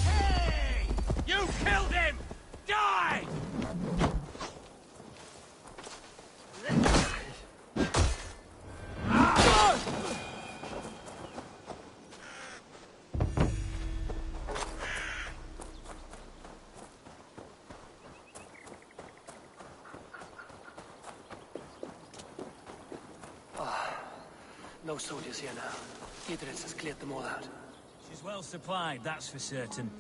Hey! You killed him! Die! No soldiers here now. Idris has cleared them all out. She's well supplied, that's for certain.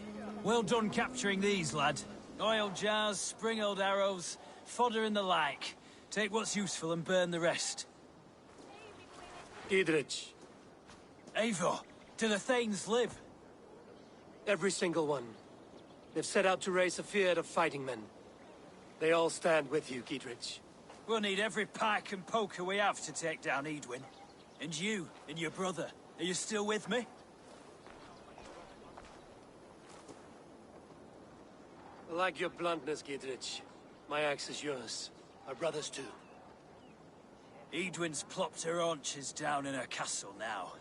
Well done capturing these, lad. Oil jars, spring-oiled arrows, fodder and the like. Take what's useful and burn the rest. Idris. Eivor, do the Thanes live? Every single one. They've set out to raise a fear of fighting men. They all stand with you, Giedrich. We'll need every pike and poker we have to take down Edwin. And you, and your brother, are you still with me? I like your bluntness, Giedrich. My axe is yours. Our brothers too. Edwin's plopped her haunches down in her castle now.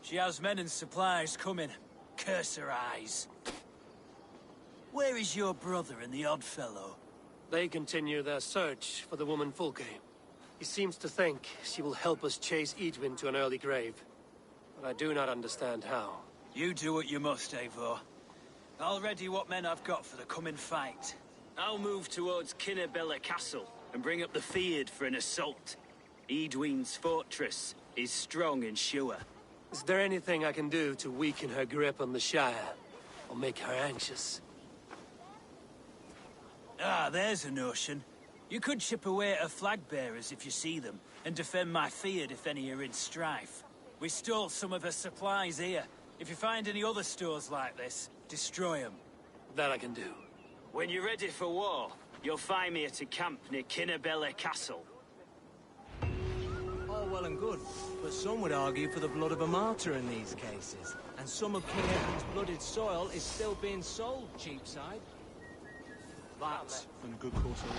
She has men and supplies coming. Curse her eyes. Where is your brother and the odd fellow? They continue their search for the woman Fulke. He seems to think she will help us chase Edwin to an early grave. But I do not understand how. You do what you must, Eivor. I'll ready what men I've got for the coming fight. I'll move towards Kinnabella Castle and bring up the Fyrd for an assault. Edwin's fortress is strong and sure. Is there anything I can do to weaken her grip on the Shire? Or make her anxious? Ah, there's a notion. You could chip away at her flag-bearers if you see them, and defend my Fyrd if any are in strife. We stole some of her supplies here. If you find any other stores like this, destroy them. That I can do. When you're ready for war, you'll find me at a camp near Kinnabella Castle. All well and good, but some would argue for the blood of a martyr in these cases. And some of King Edward's blooded soil is still being sold, cheapside. That's from the good course of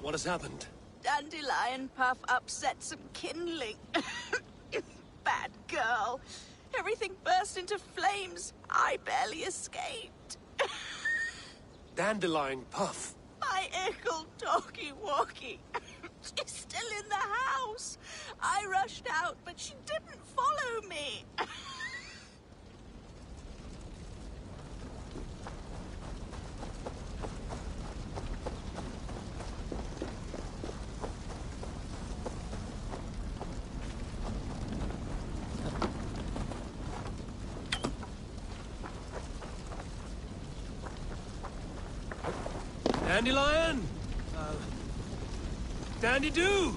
What has happened? Dandelion Puff upset some kindling. Bad girl. Everything burst into flames. I barely escaped. Dandelion Puff? My ickle talkie-walkie. She's still in the house. I rushed out, but she didn't follow me. Dandelion! Dandy-do!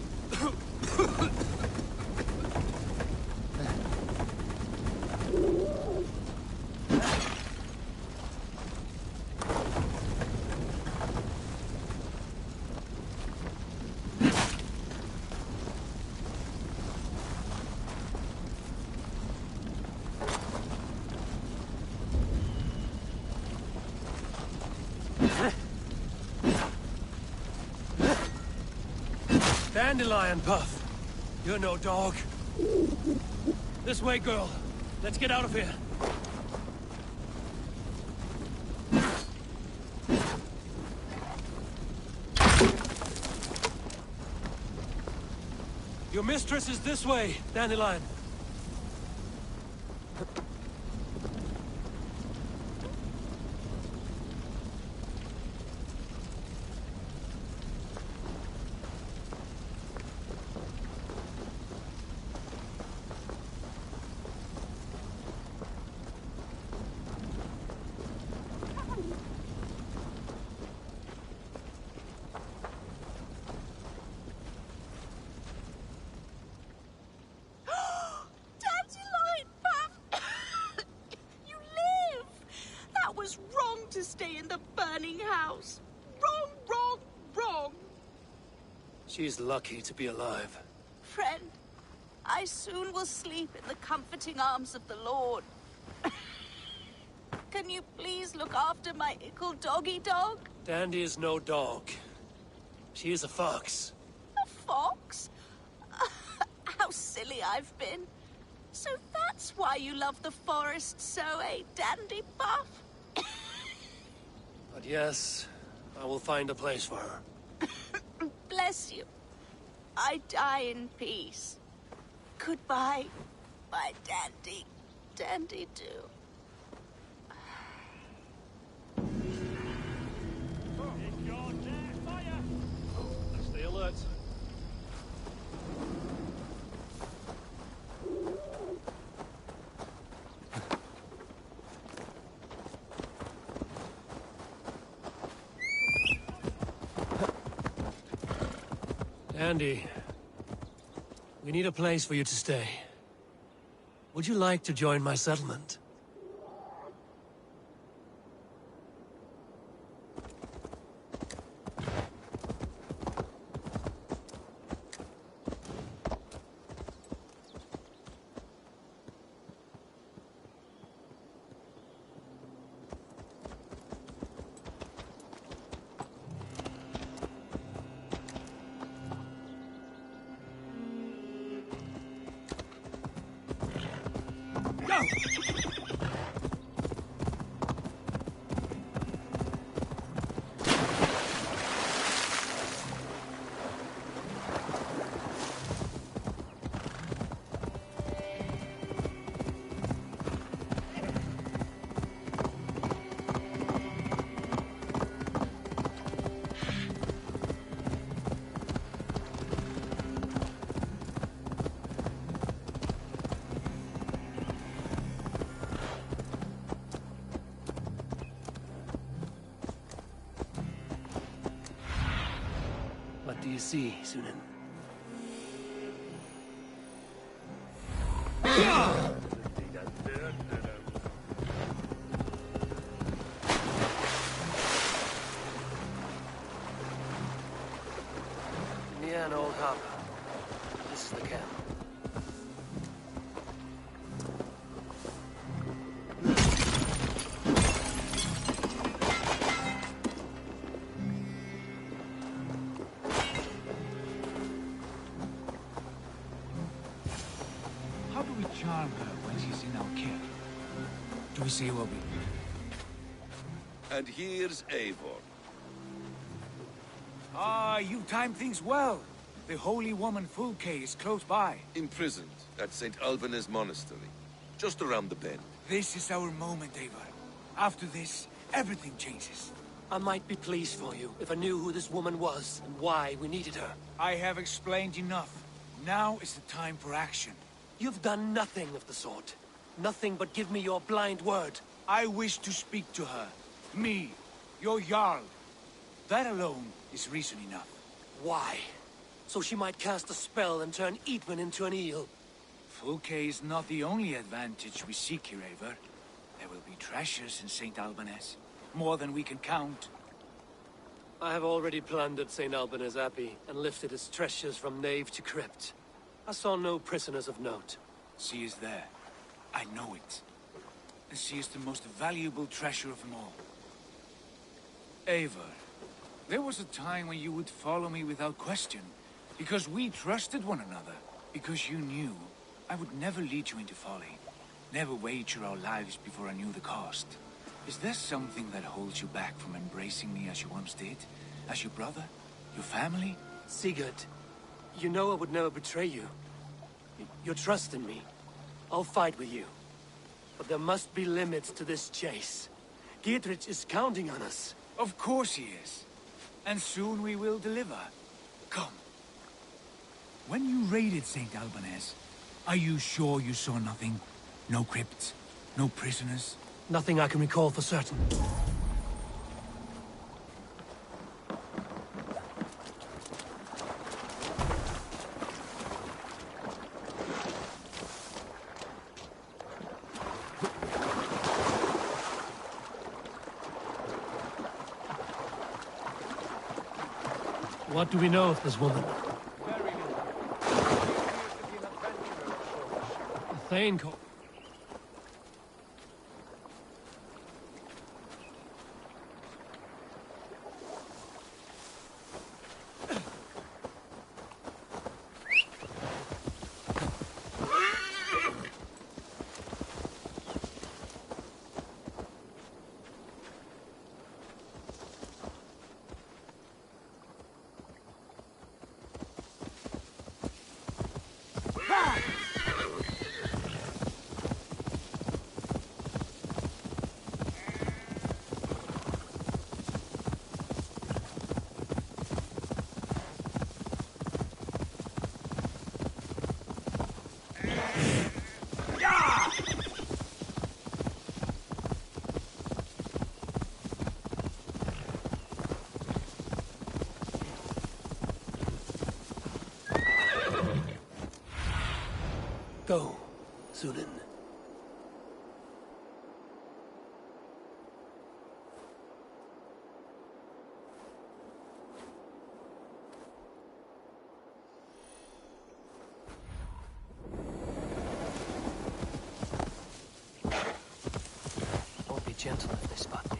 Dandelion, Puff. You're no dog. This way, girl. Let's get out of here. Your mistress is this way, Dandelion. To stay in the burning house. Wrong, wrong, wrong. She's lucky to be alive. Friend, I soon will sleep in the comforting arms of the Lord. Can you please look after my ickle doggy dog? Dandy is no dog. She is a fox. A fox? How silly I've been. So that's why you love the forest so, eh, Dandy Buff? But yes, I will find a place for her. Bless you. I die in peace. Goodbye, my Dandy. Dandy-do. Stay alert. Andy, we need a place for you to stay. Would you like to join my settlement? What do you see, Sunan? Nian, old hop. This is the camp. How do we charm her when she's in our care? Do we say what we... And here's Eivor. Ah, you timed things well. The holy woman Fulke is close by. Imprisoned at St. Alban's Monastery, just around the bend. This is our moment, Eivor. After this, everything changes. I might be pleased for you if I knew who this woman was and why we needed her. I have explained enough. Now is the time for action. You've done nothing of the sort. Nothing but give me your blind word. I wish to speak to her. Me, your Jarl. That alone is reason enough. Why? So she might cast a spell and turn Eatman into an eel. Fulke is not the only advantage we seek here, Eivor. There will be treasures in St. Albanese. More than we can count. I have already plundered St. Albanese Abbey and lifted its treasures from nave to crypt. I saw no prisoners of note. She is there. I know it. And she is the most valuable treasure of them all. Eivor, there was a time when you would follow me without question, because we trusted one another, because you knew I would never lead you into folly, never wager our lives before I knew the cost. Is there something that holds you back from embracing me as you once did? As your brother? Your family? Sigurd, you know I would never betray you. Your trust in me. I'll fight with you. But there must be limits to this chase. Dietrich is counting on us. Of course he is. And soon we will deliver. Come. When you raided St. Albanese, are you sure you saw nothing? No crypts? No prisoners? Nothing I can recall for certain. What do we know of this woman? Very little. She appears to be an adventurer of sorts. A Thane called. Go, Sunan. Won't be gentle if they spot me.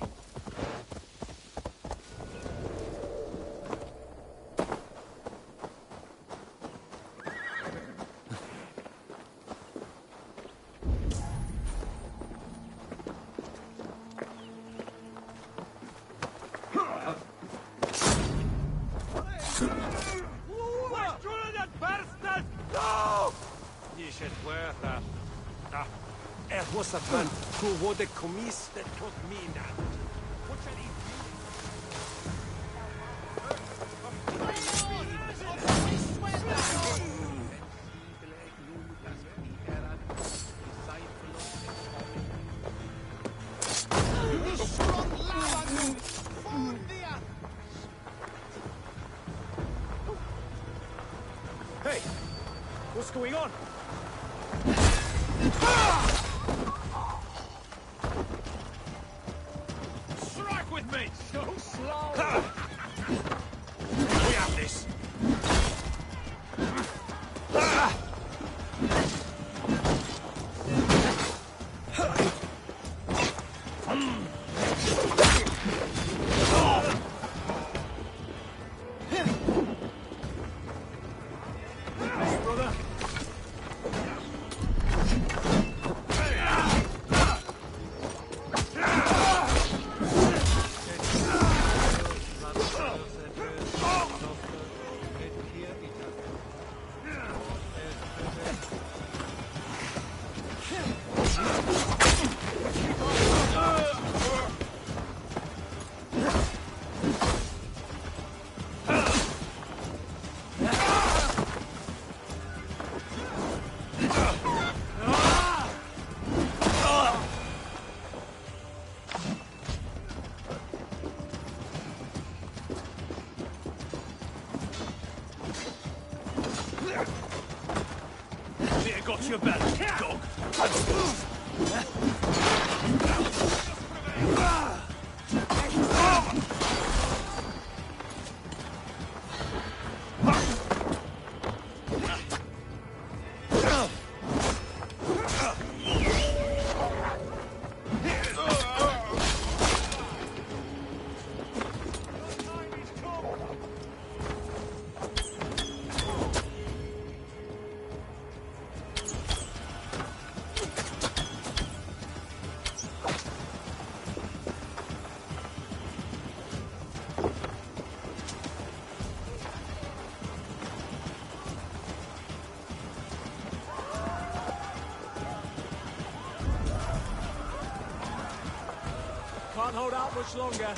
Was a man who would commis that took me now. What shall he Hey, what's going on? Strike with me! So slow! We have this! Brother! Watch your belly, dog. Can't hold out much longer.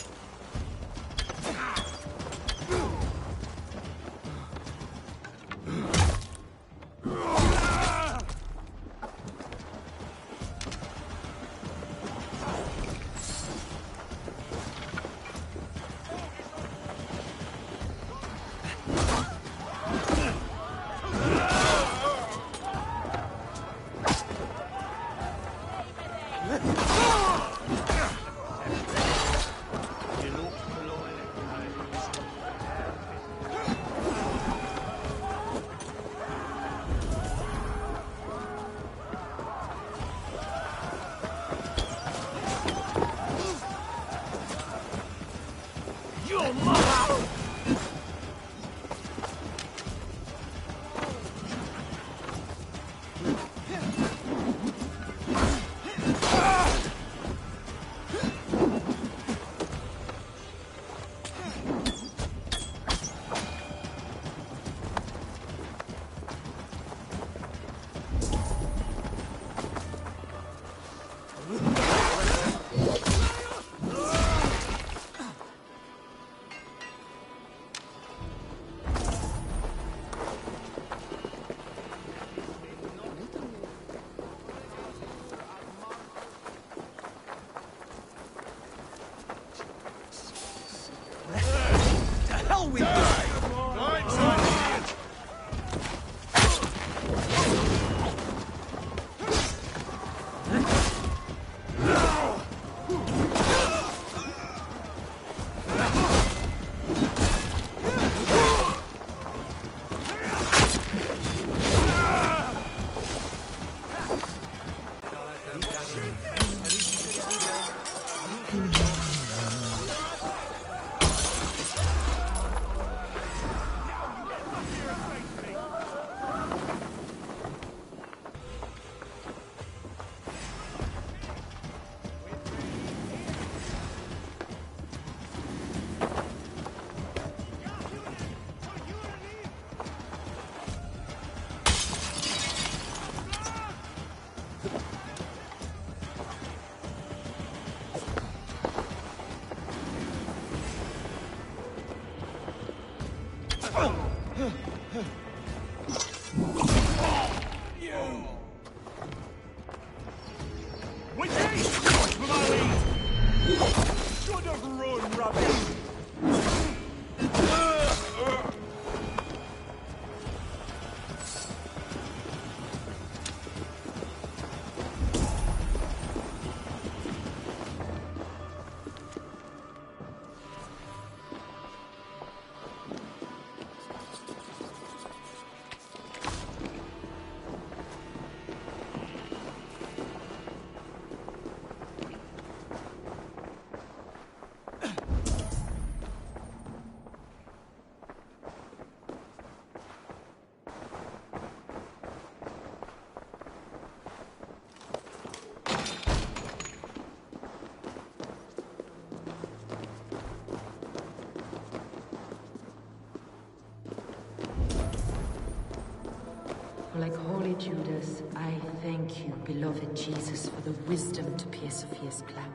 Like Holy Judas, I thank you, beloved Jesus, for the wisdom to pierce Sophia's plan.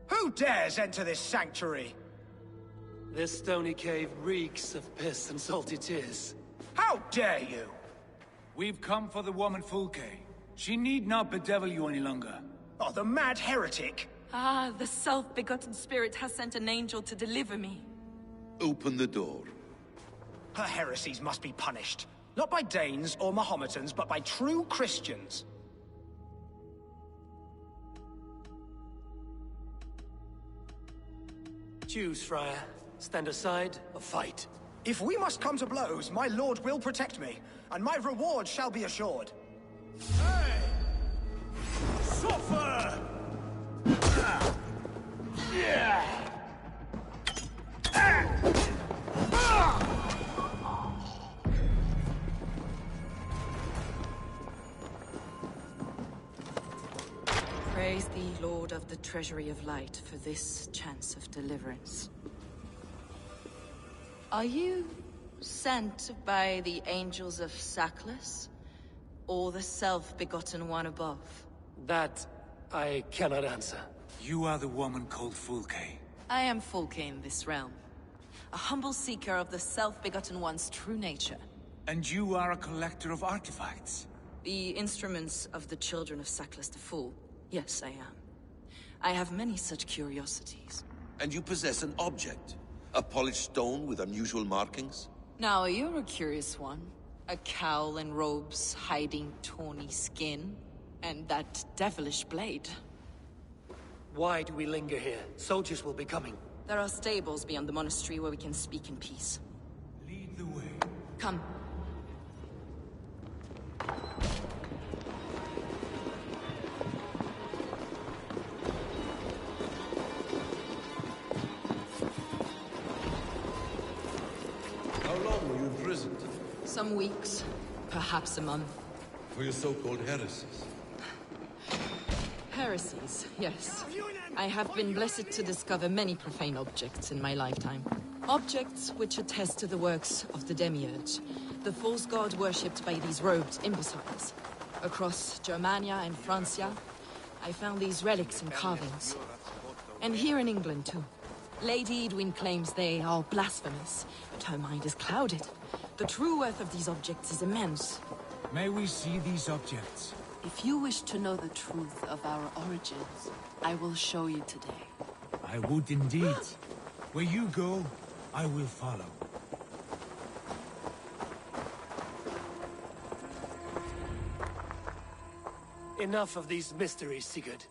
Who dares enter this sanctuary? This stony cave reeks of piss and salty tears. How dare you? We've come for the woman Fulke. She need not bedevil you any longer. Oh, the mad heretic! Ah, the self-begotten spirit has sent an angel to deliver me. Open the door. Her heresies must be punished. Not by Danes or Mahometans, but by true Christians. Choose, Friar. Stand aside or fight. If we must come to blows, my lord will protect me, and my reward shall be assured. Hey! Suffer! Praise thee, Lord of the Treasury of Light, for this chance of deliverance. Are you sent by the angels of Saklas, or the self-begotten one above? That I cannot answer. You are the woman called Fulke. I am Fulke in this realm, a humble seeker of the self-begotten one's true nature. And you are a collector of artifacts. The instruments of the children of Saklas the Fool. Yes, I am. I have many such curiosities. And you possess an object? A polished stone with unusual markings? Now, you're a curious one. A cowl and robes hiding tawny skin. And that devilish blade. Why do we linger here? Soldiers will be coming. There are stables beyond the monastery where we can speak in peace. Lead the way. Come. How long were you imprisoned? Some weeks, perhaps a month. For your so-called heresies? Heresies, yes. I have been blessed to discover many profane objects in my lifetime. Objects which attest to the works of the Demiurge, the false god worshipped by these robed imbeciles. Across Germania and Francia, I found these relics and carvings. And here in England, too. Lady Edwin claims they are blasphemous, but her mind is clouded. The true worth of these objects is immense. May we see these objects? If you wish to know the truth of our origins, I will show you today. I would indeed. Where you go, I will follow. Enough of these mysteries, Sigurd.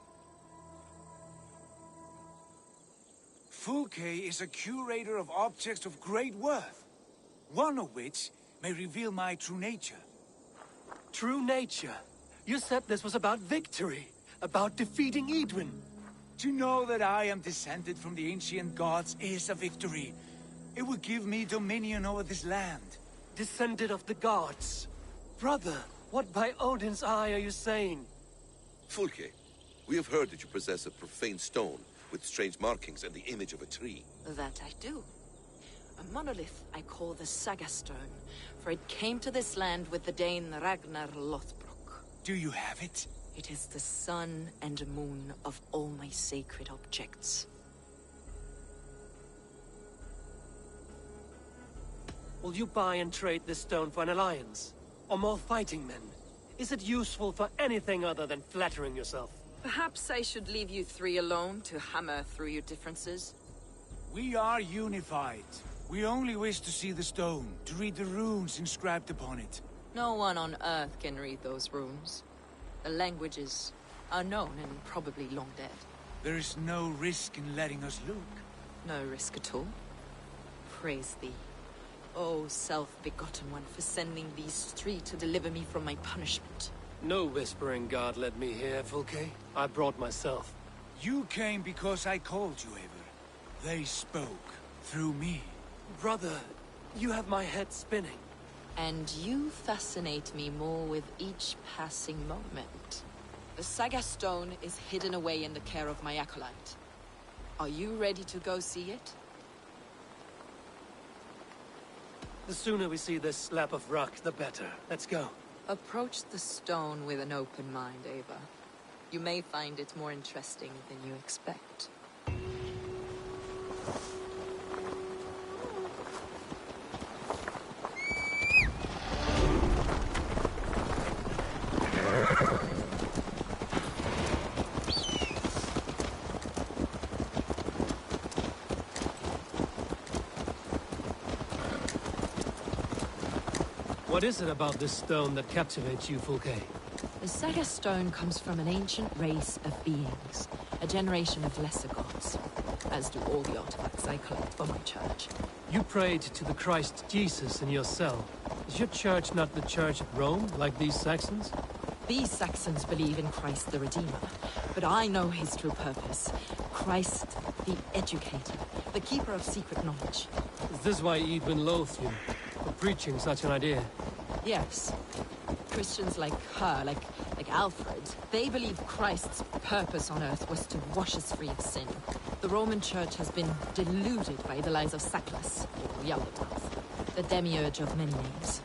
Fulke is a curator of objects of great worth, one of which may reveal my true nature. True nature? You said this was about victory, about defeating Edwin. To know that I am descended from the ancient gods is a victory. It would give me dominion over this land. Descended of the gods. Brother, what by Odin's eye are you saying? Fulke, we have heard that you possess a profane stone with strange markings and the image of a tree. That I do. A monolith I call the Saga Stone, for it came to this land with the Dane Ragnar Lothbrok. Do you have it? It is the sun and moon of all my sacred objects. Will you buy and trade this stone for an alliance? Or more fighting men? Is it useful for anything other than flattering yourself? Perhaps I should leave you three alone to hammer through your differences? We are unified. We only wish to see the stone, to read the runes inscribed upon it. No one on Earth can read those runes. The language is unknown and probably long dead. There is no risk in letting us look. No risk at all. Praise thee, O self-begotten one, for sending these three to deliver me from my punishment. No whispering god led me here, Fulke. I brought myself. You came because I called you, Eivor. They spoke through me. Brother, you have my head spinning. And you fascinate me more with each passing moment. The Saga Stone is hidden away in the care of my acolyte. Are you ready to go see it? The sooner we see this slab of rock, the better. Let's go. Approach the stone with an open mind, Ava. You may find it more interesting than you expect. What is it about this stone that captivates you, Fulke? The Saga Stone comes from an ancient race of beings, a generation of lesser gods, as do all the artifacts I collect for my church. You prayed to the Christ Jesus in your cell. Is your church not the Church of Rome, like these Saxons? These Saxons believe in Christ the Redeemer, but I know his true purpose. Christ the Educator, the keeper of secret knowledge. Is this why Edwin loathed you, for preaching such an idea? Yes. Christians like her, like Alfred, they believe Christ's purpose on earth was to wash us free of sin. The Roman Church has been deluded by the lies of Saklas, or Yaldabaoth, the demiurge of many names,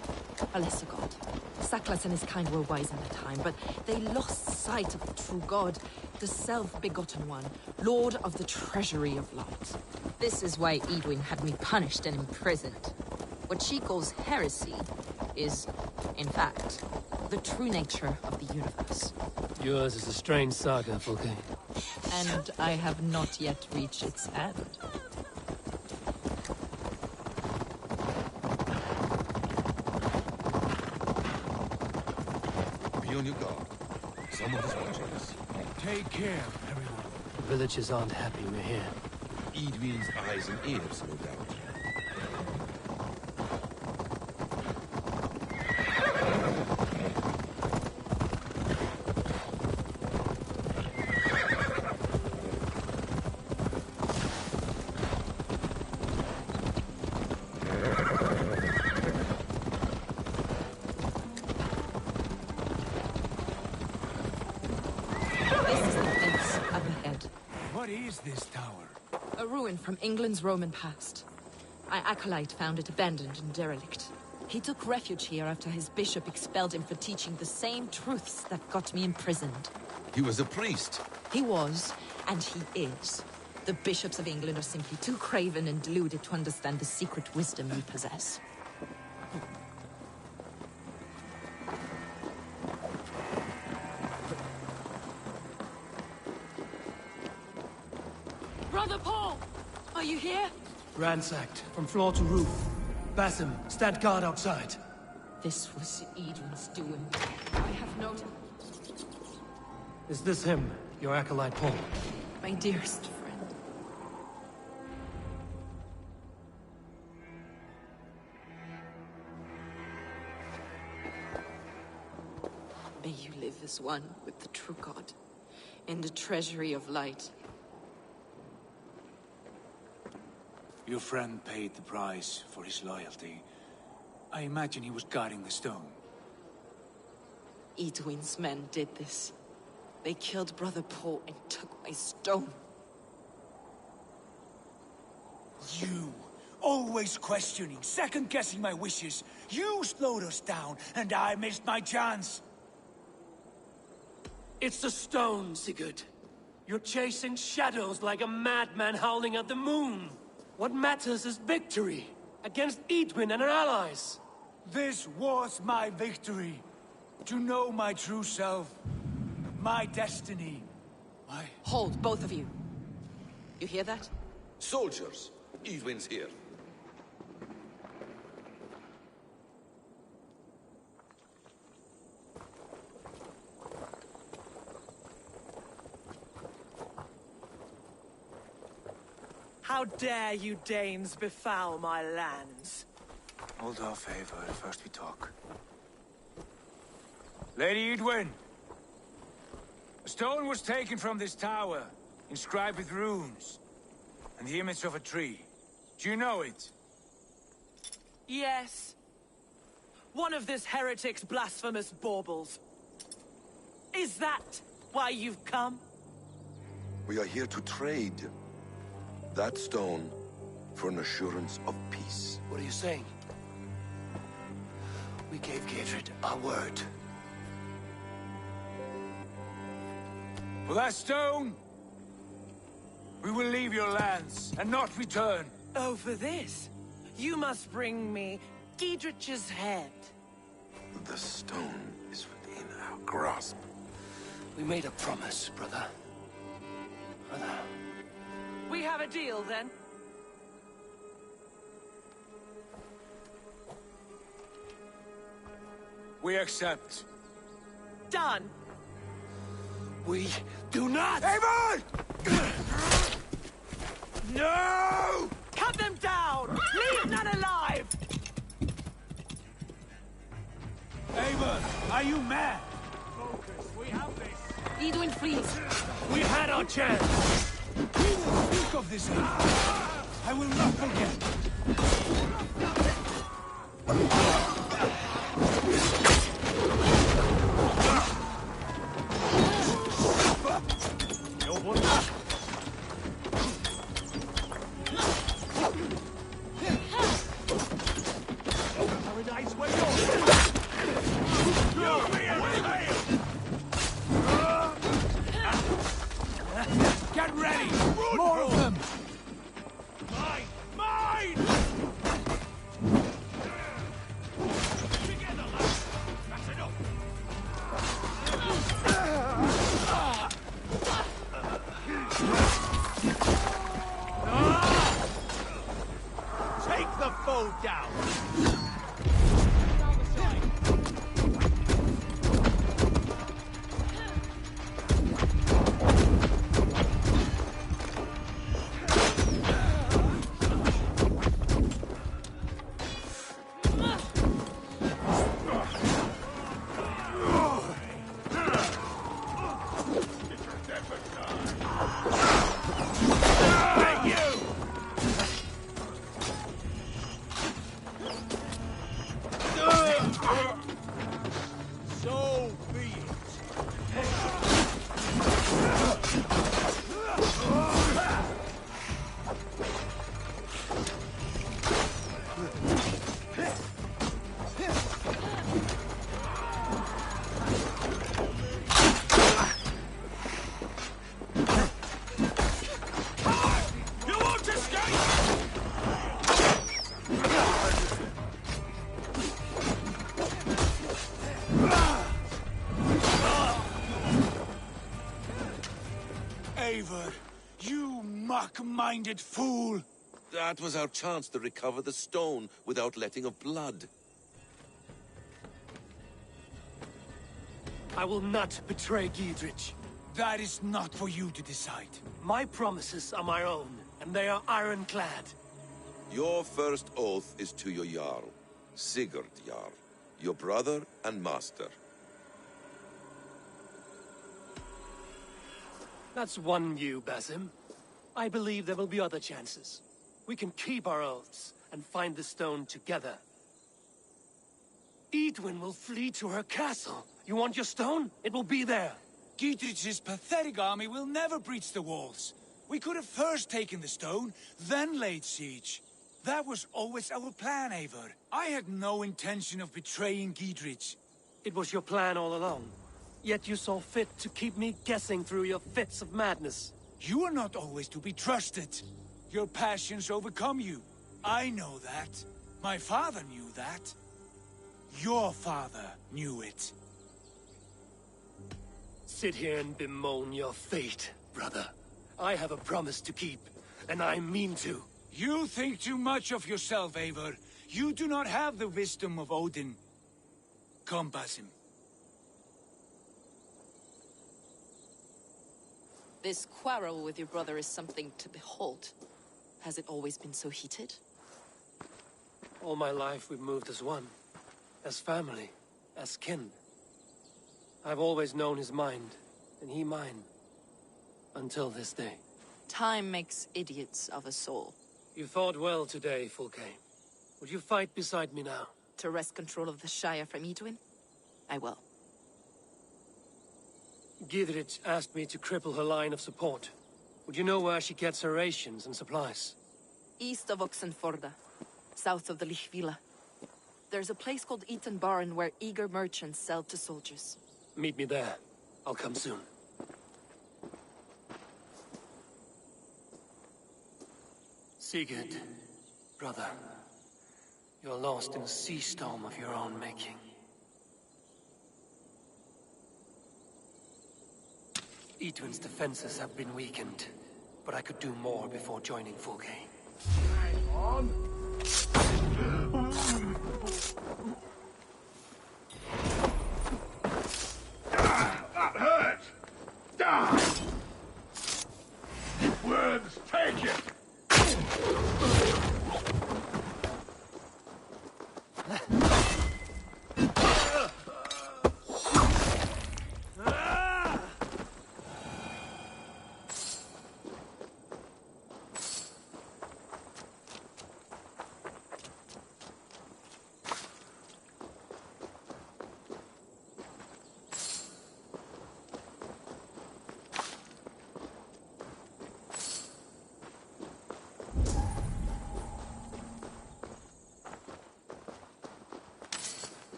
a lesser god. Saklas and his kind were wise at the time, but they lost sight of the true God, the self-begotten one, Lord of the Treasury of Light. This is why Edwin had me punished and imprisoned. What she calls heresy is, in fact, the true nature of the universe. Yours is a strange saga, Fulke. And I have not yet reached its end. Be on your guard. Someone is watching us. Take care, everyone. The villagers aren't happy we're here. Edwin's eyes and ears, no doubt. What is this tower? A ruin from England's Roman past. My acolyte found it abandoned and derelict. He took refuge here after his bishop expelled him for teaching the same truths that got me imprisoned. He was a priest. He was, and he is. The bishops of England are simply too craven and deluded to understand the secret wisdom we possess. Brother Paul! Are you here? Ransacked, from floor to roof. Basim, stand guard outside. This was Edwin's doing. I have noted... Is this him, your acolyte Paul? My dearest friend. May you live as one with the true God, in the treasury of light. Your friend paid the price for his loyalty. I imagine he was guarding the stone. Edwin's men did this. They killed Brother Paul and took my stone. You, always questioning, second-guessing my wishes. You slowed us down, and I missed my chance. It's the stone, Sigurd. You're chasing shadows like a madman howling at the moon. What matters is victory against Edwin and her allies. This was my victory. To know my true self. My destiny. My... Hold, both of you. You hear that? Soldiers, Edwin's here. How dare you Danes befoul my lands? Hold off, Eivor. First we talk. Lady Edwin! A stone was taken from this tower, inscribed with runes, and the image of a tree. Do you know it? Yes. One of this heretic's blasphemous baubles. Is that why you've come? We are here to trade. That stone for an assurance of peace. What are you saying? We gave Gatred our word. For that stone, we will leave your lands and not return. Oh, for this? You must bring me Giedrich's head. The stone is within our grasp. We made a promise, brother. Brother. We have a deal, then? We accept. Done. We do not! Eivor! No! Cut them down! Leave none alive! Eivor, are you mad? Focus, we have this. Edwin, freeze! We had our chance! We will speak of this later. I will not forget. Paradise where you're Get ready! More of them! Mine! Mine! Together, lads! That's enough! Take the foe down! So be it. You won't escape! Eivor, you mock-minded fool! That was our chance to recover the stone without letting of blood. I will not betray Giedrich. That is not for you to decide. My promises are my own, and they are ironclad. Your first oath is to your Jarl, Sigurd Jarl, your brother and master. That's one view, Basim. I believe there will be other chances. We can keep our oaths and find the stone together. Edwin will flee to her castle. You want your stone? It will be there. Giedrich's pathetic army will never breach the walls. We could have first taken the stone, then laid siege. That was always our plan, Eivor. I had no intention of betraying Giedrich. It was your plan all along. Yet you saw fit to keep me guessing through your fits of madness. You are not always to be trusted. Your passions overcome you. I know that. My father knew that. Your father knew it. Sit here and bemoan your fate, brother. I have a promise to keep, and I mean to. You think too much of yourself, Eivor. You do not have the wisdom of Odin. Come, Basim. This quarrel with your brother is something to behold. Has it always been so heated? All my life we've moved as one. As family. As kin. I've always known his mind, and he mine. Until this day. Time makes idiots of us all. You fought well today, Fulke. Would you fight beside me now? To wrest control of the Shire from Edwin? I will. Giedrich asked me to cripple her line of support. Would you know where she gets her rations and supplies? East of Oxenforda, south of the Lichvila. There's a place called Eaton Barn where eager merchants sell to soldiers. Meet me there. I'll come soon. Sigurd, brother, you're lost in a sea storm of your own making. Edwin's defenses have been weakened, but I could do more before joining Fulke. Hang on.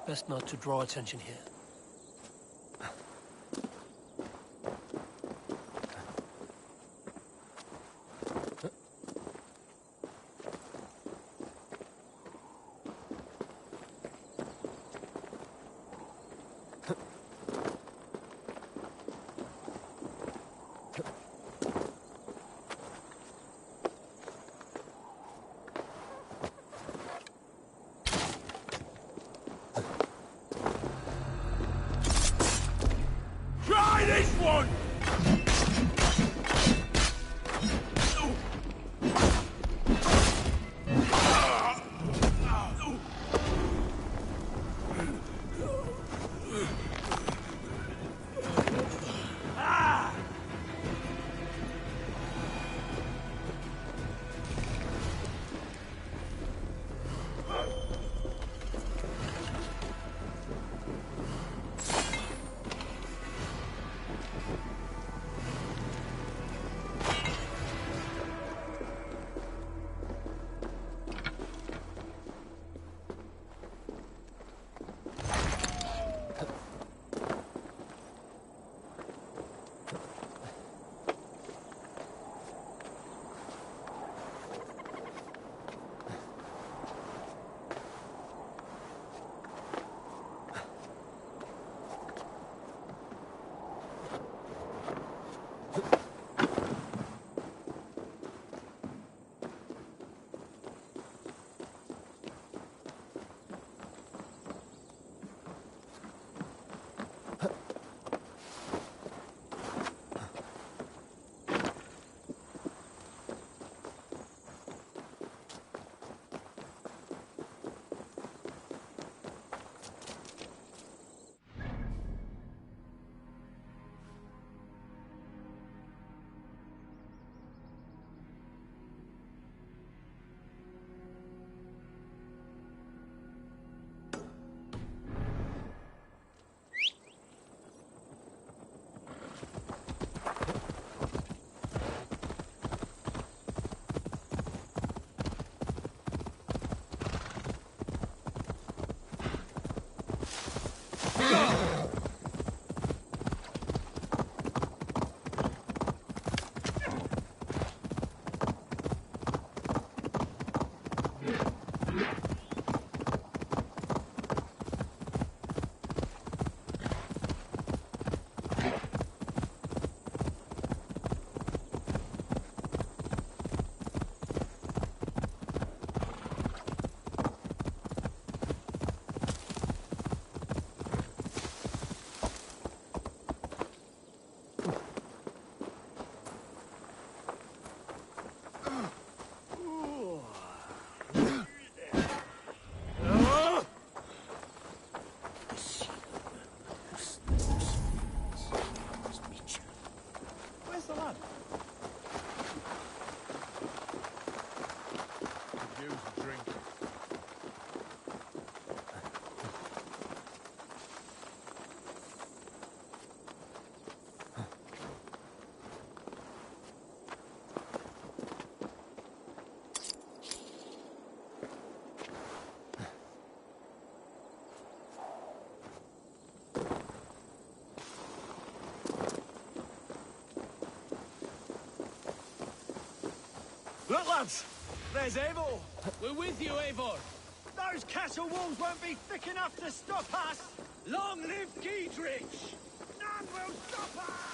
Best not to draw attention here. Try this one! Look, lads! There's Eivor! We're with you, Eivor! Those castle walls won't be thick enough to stop us! Long live Giedrich! None will stop us!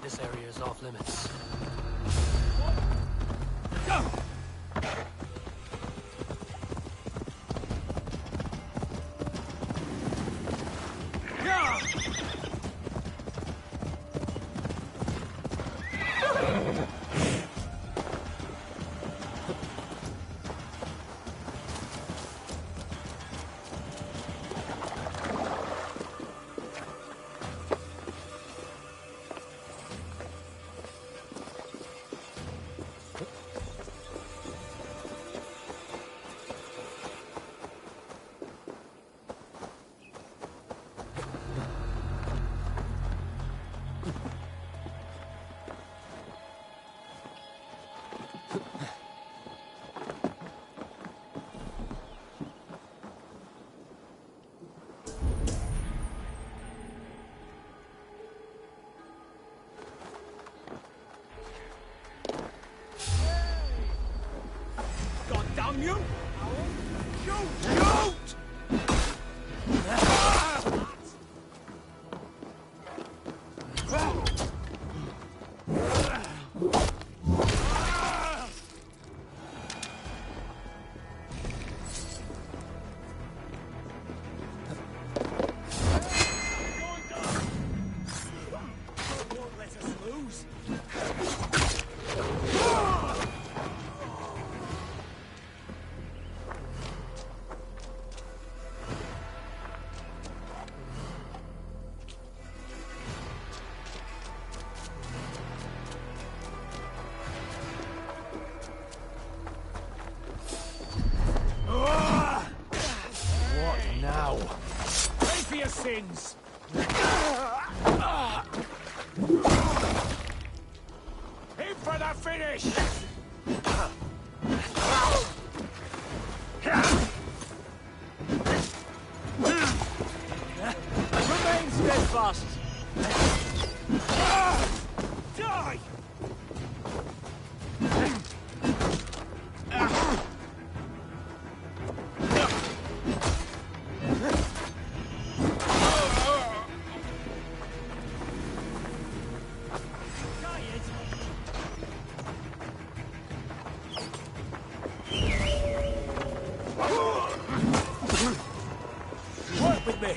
This area is off limits. Damn you! Shoot! Shoot! Won't let us lose. Now, pay for your sins! Aim for the finish! Remain steadfast. Die! Work with me.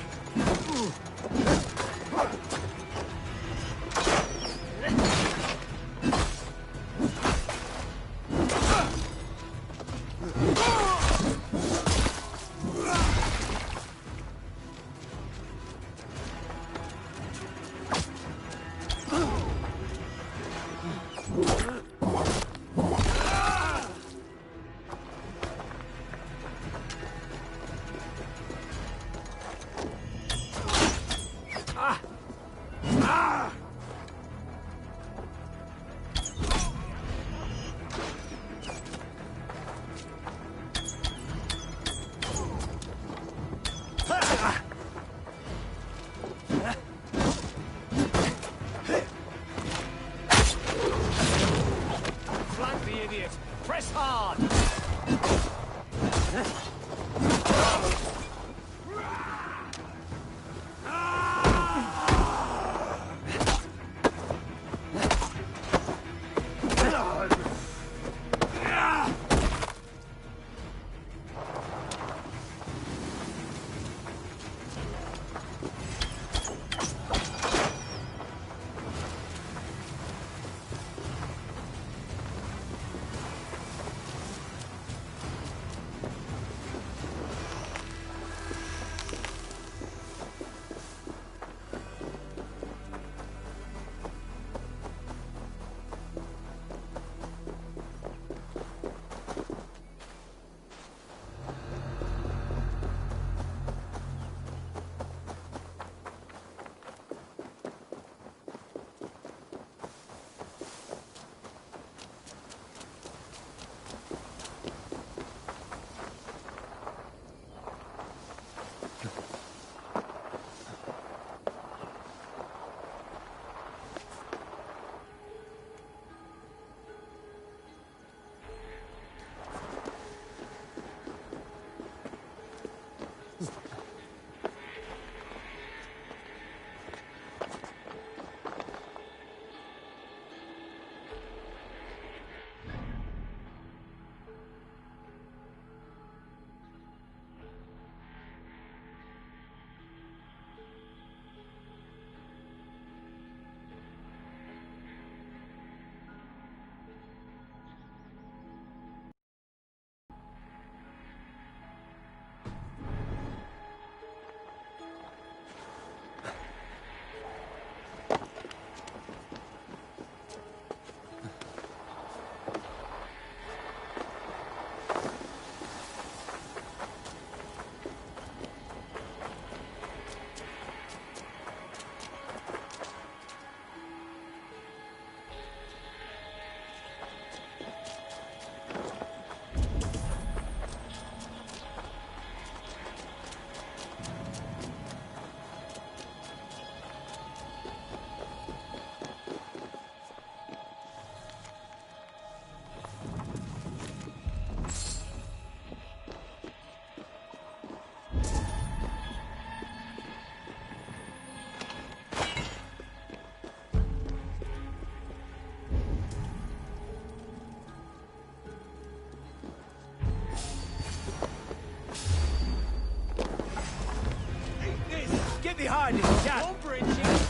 inside if you can. Lumber and cheese.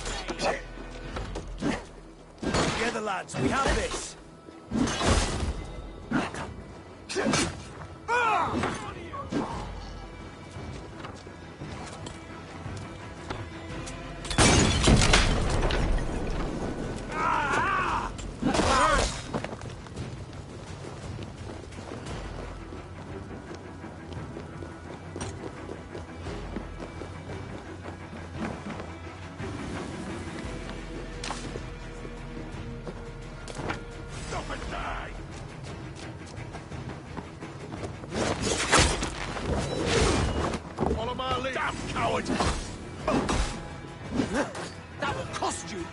Together, lads, we have this. Follow my lead. Damn coward! That will cost you.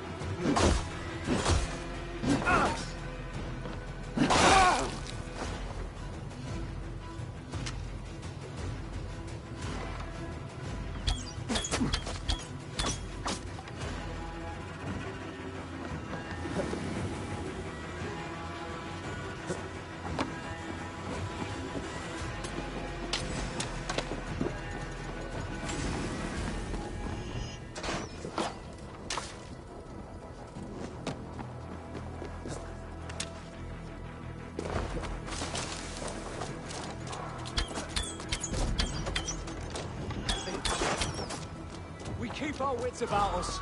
We keep our wits about us.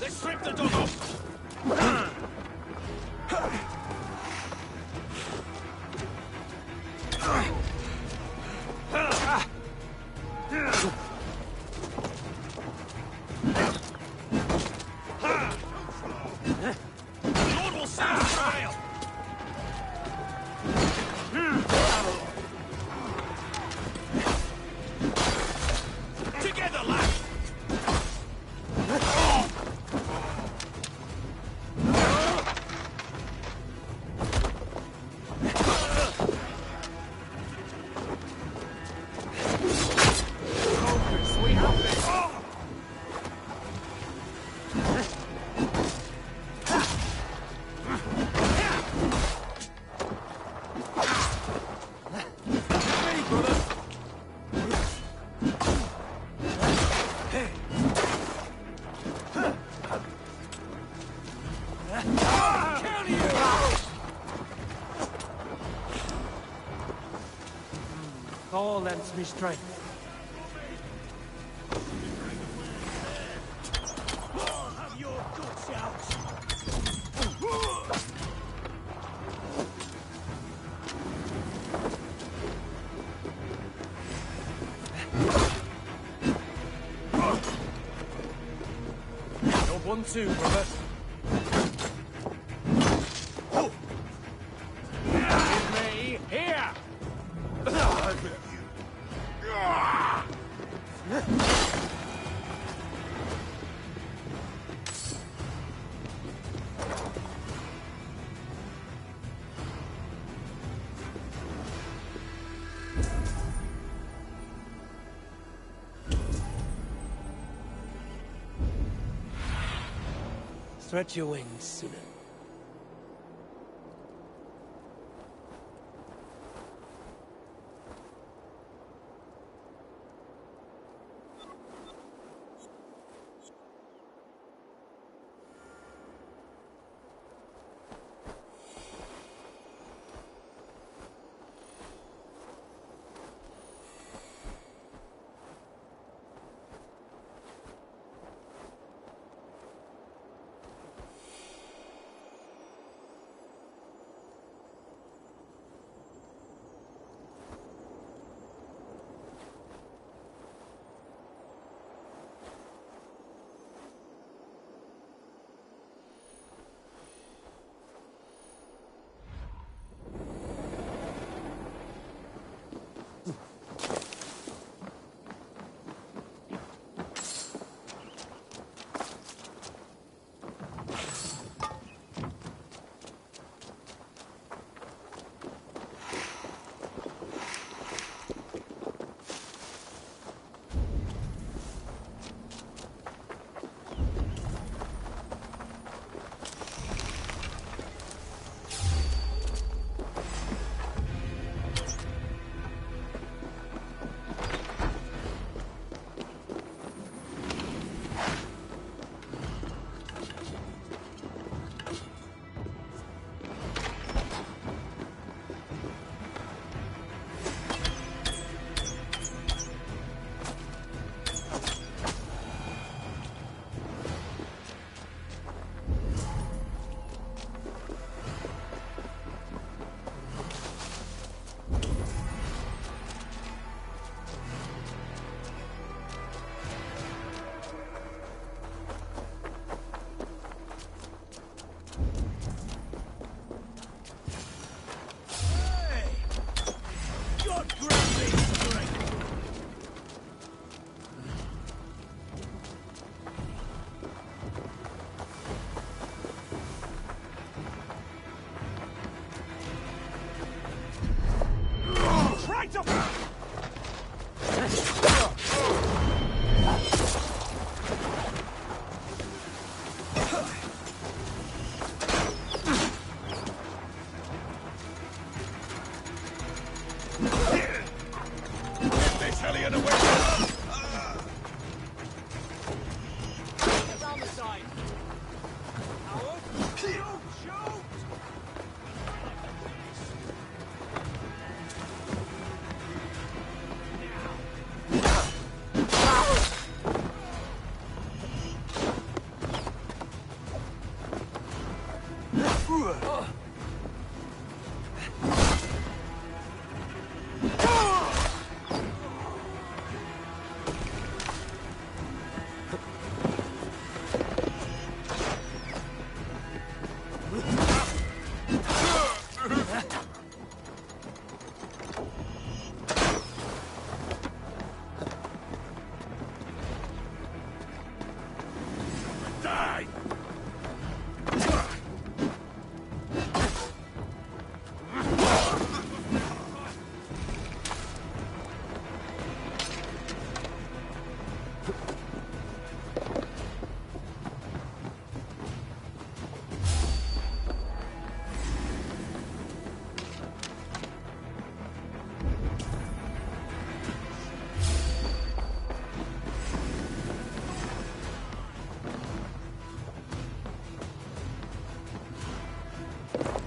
Let's strip the dog off. Lord will save the trail! Together, lad! We have this. All lends me strength. Have your guts out. You're 1-2, brother. With me, here! Stretch your wings, Suna.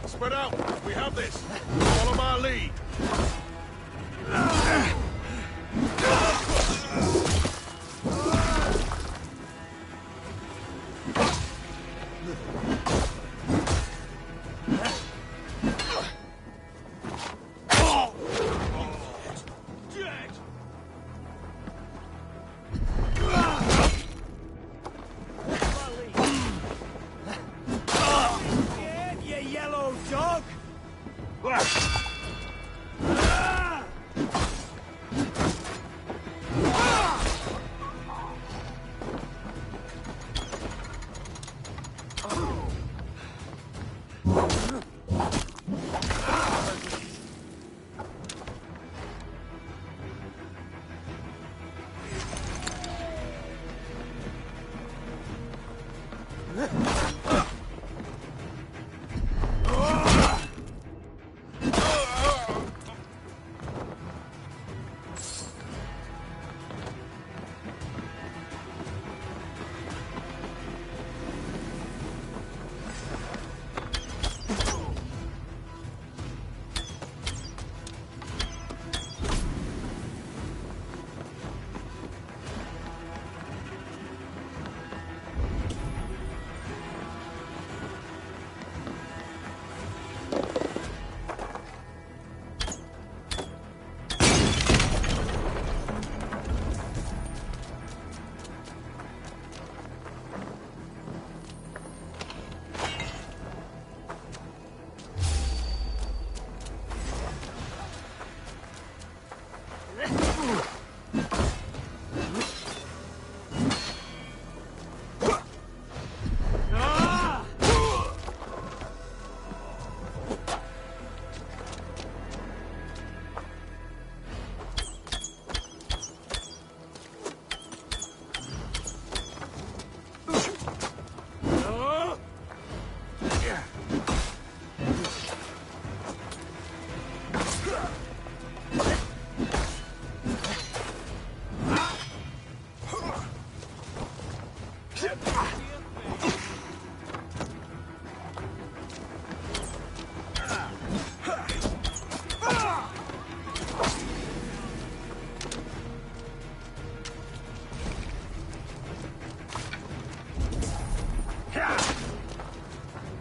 Spread out. We have this. Follow my lead.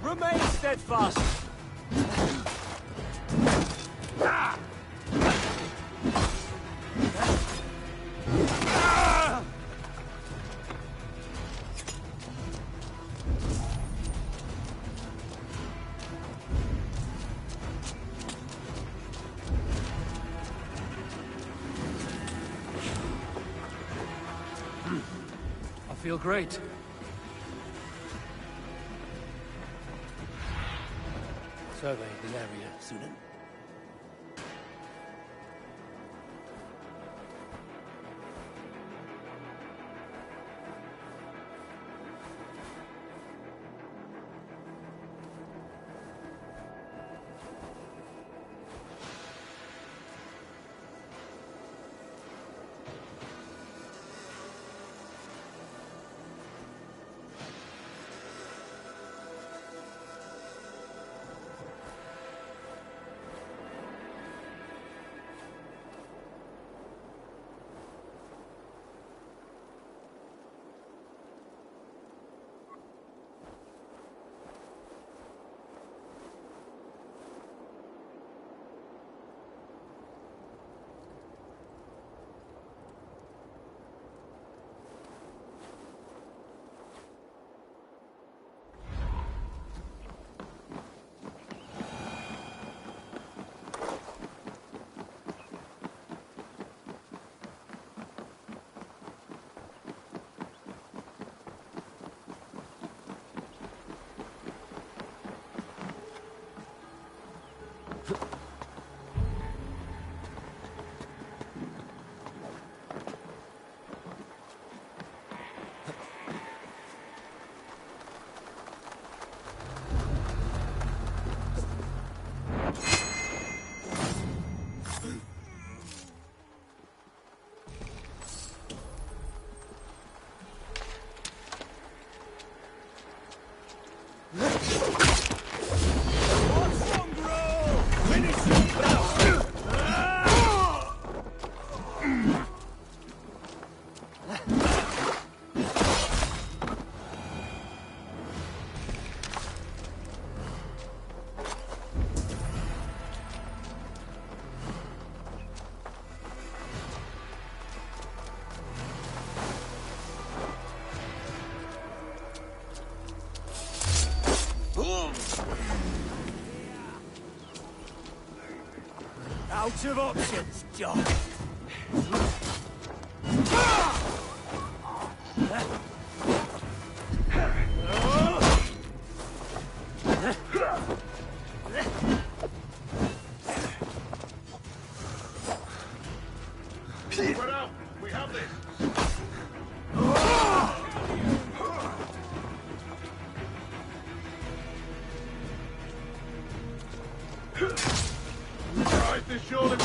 Remain steadfast. I feel great. Survey the area, Sunan. Out of options, Doc. Spread out! We have this! Christ is surely...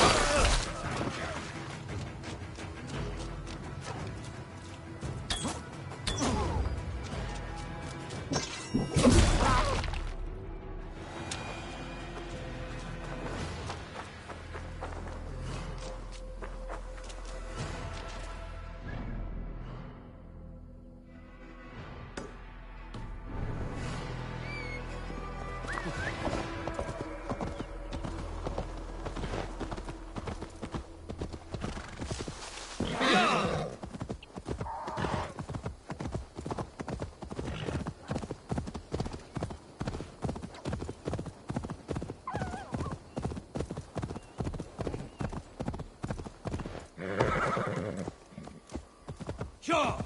Sure.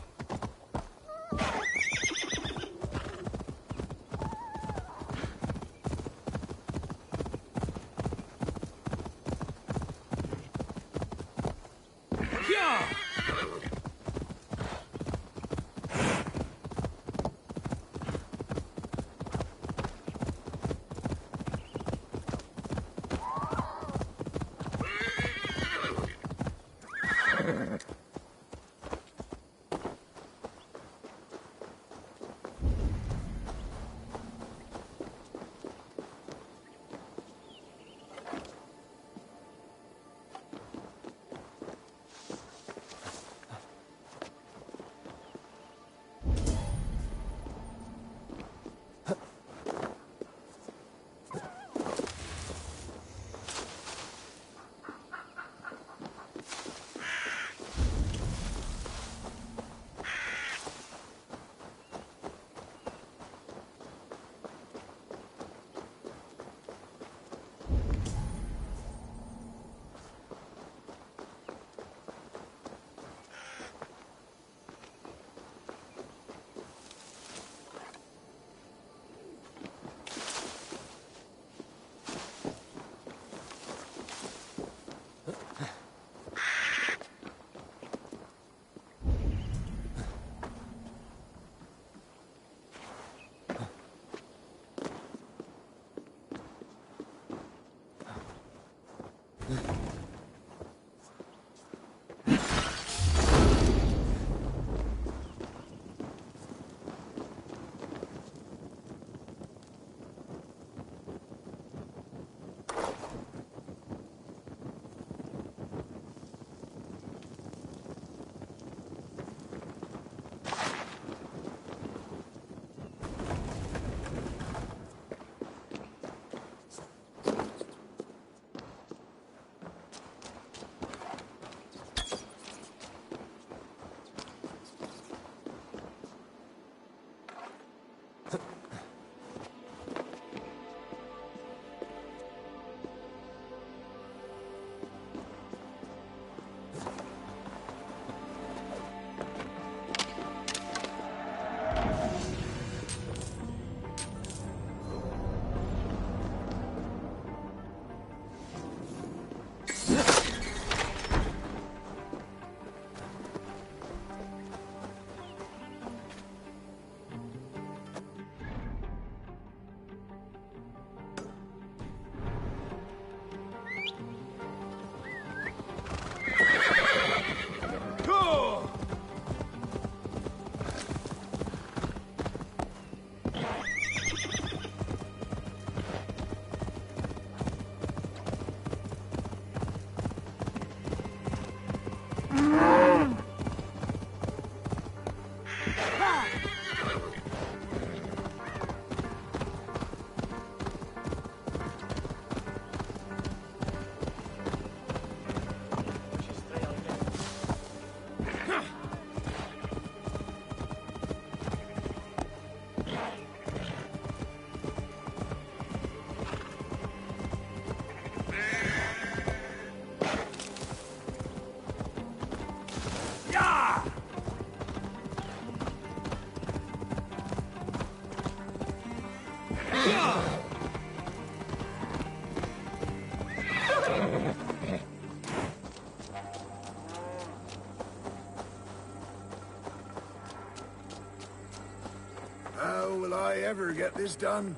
ever get this done?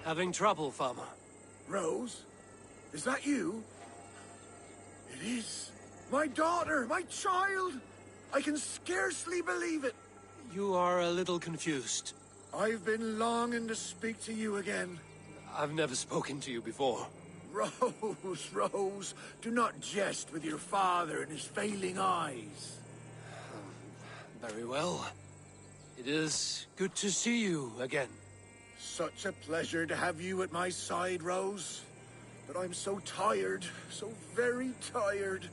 Having trouble, Farmer. Rose? Is that you? It is. My daughter! My child! I can scarcely believe it. You are a little confused. I've been longing to speak to you again. I've never spoken to you before. Rose, Rose, do not jest with your father and his failing eyes. Very well. It is good to see you again. Such a pleasure to have you at my side, Rose. But I'm so tired, so very tired.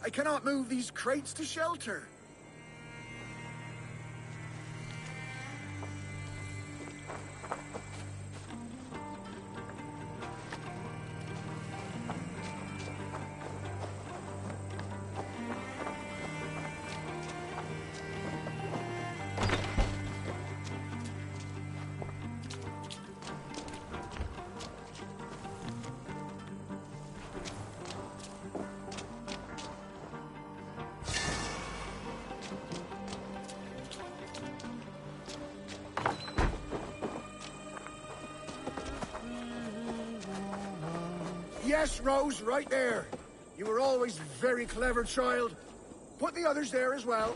I cannot move these crates to shelter. Yes, Rose, right there. You were always very clever, child. Put the others there as well.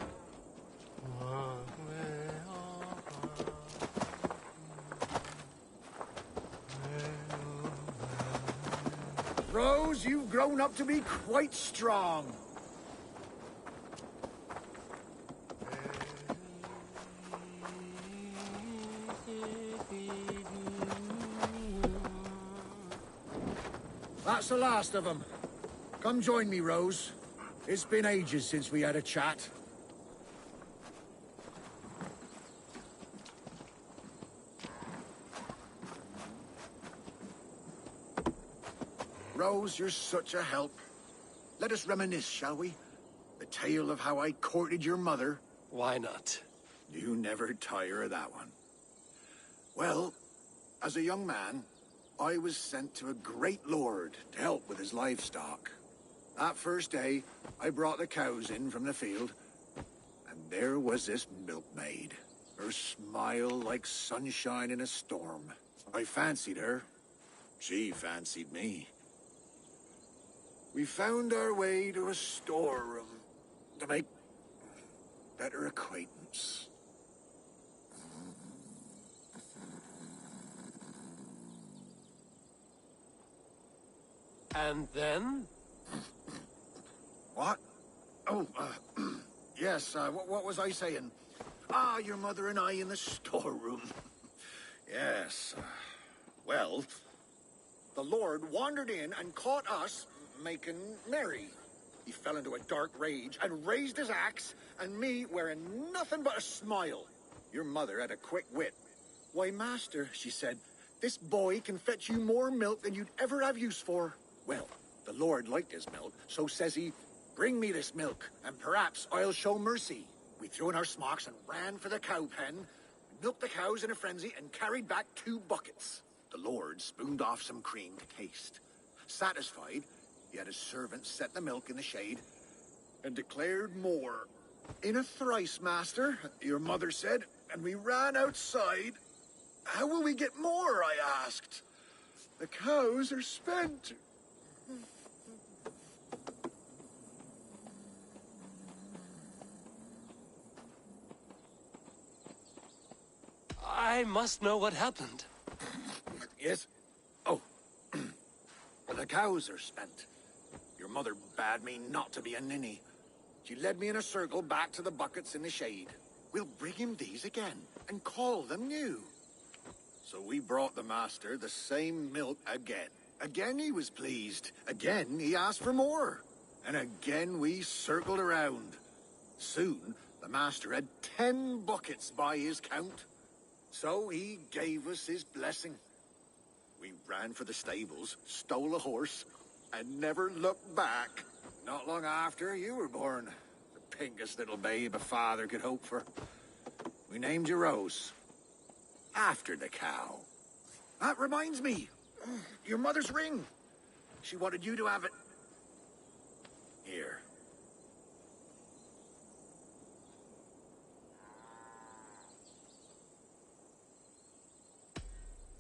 Rose, you've grown up to be quite strong. That's the last of them. Come join me, Rose. It's been ages since we had a chat. Rose, you're such a help. Let us reminisce, shall we? The tale of how I courted your mother. Why not? You never tire of that one. Well, as a young man, I was sent to a great lord to help with his livestock. That first day, I brought the cows in from the field, and there was this milkmaid. Her smile like sunshine in a storm. I fancied her. She fancied me. We found our way to a storeroom to make better acquaintance. And then? What? Oh, yes, what was I saying? Ah, your mother and I in the storeroom. Yes. Well, the Lord wandered in and caught us making merry. He fell into a dark rage and raised his axe, and me wearing nothing but a smile. Your mother had a quick wit. Why, master, she said, this boy can fetch you more milk than you'd ever have use for. Well, the Lord liked his milk, so says he, bring me this milk, and perhaps I'll show mercy. We threw in our smocks and ran for the cow pen, milked the cows in a frenzy, and carried back 2 buckets. The Lord spooned off some cream to taste. Satisfied, he had his servant set the milk in the shade, and declared more. In a thrice, master, your mother said, and we ran outside. How will we get more, I asked. The cows are spent. I must know what happened. Yes? Oh. The cows are spent. Your mother bade me not to be a ninny. She led me in a circle back to the buckets in the shade. We'll bring him these again, and call them new. So we brought the master the same milk again. Again he was pleased. Again he asked for more. And again we circled around. Soon the master had 10 buckets by his count. So he gave us his blessing. We ran for the stables, stole a horse, and never looked back. Not long after, you were born. The pinkest little babe a father could hope for. We named you Rose. After the cow. That reminds me. Your mother's ring. She wanted you to have it. Here.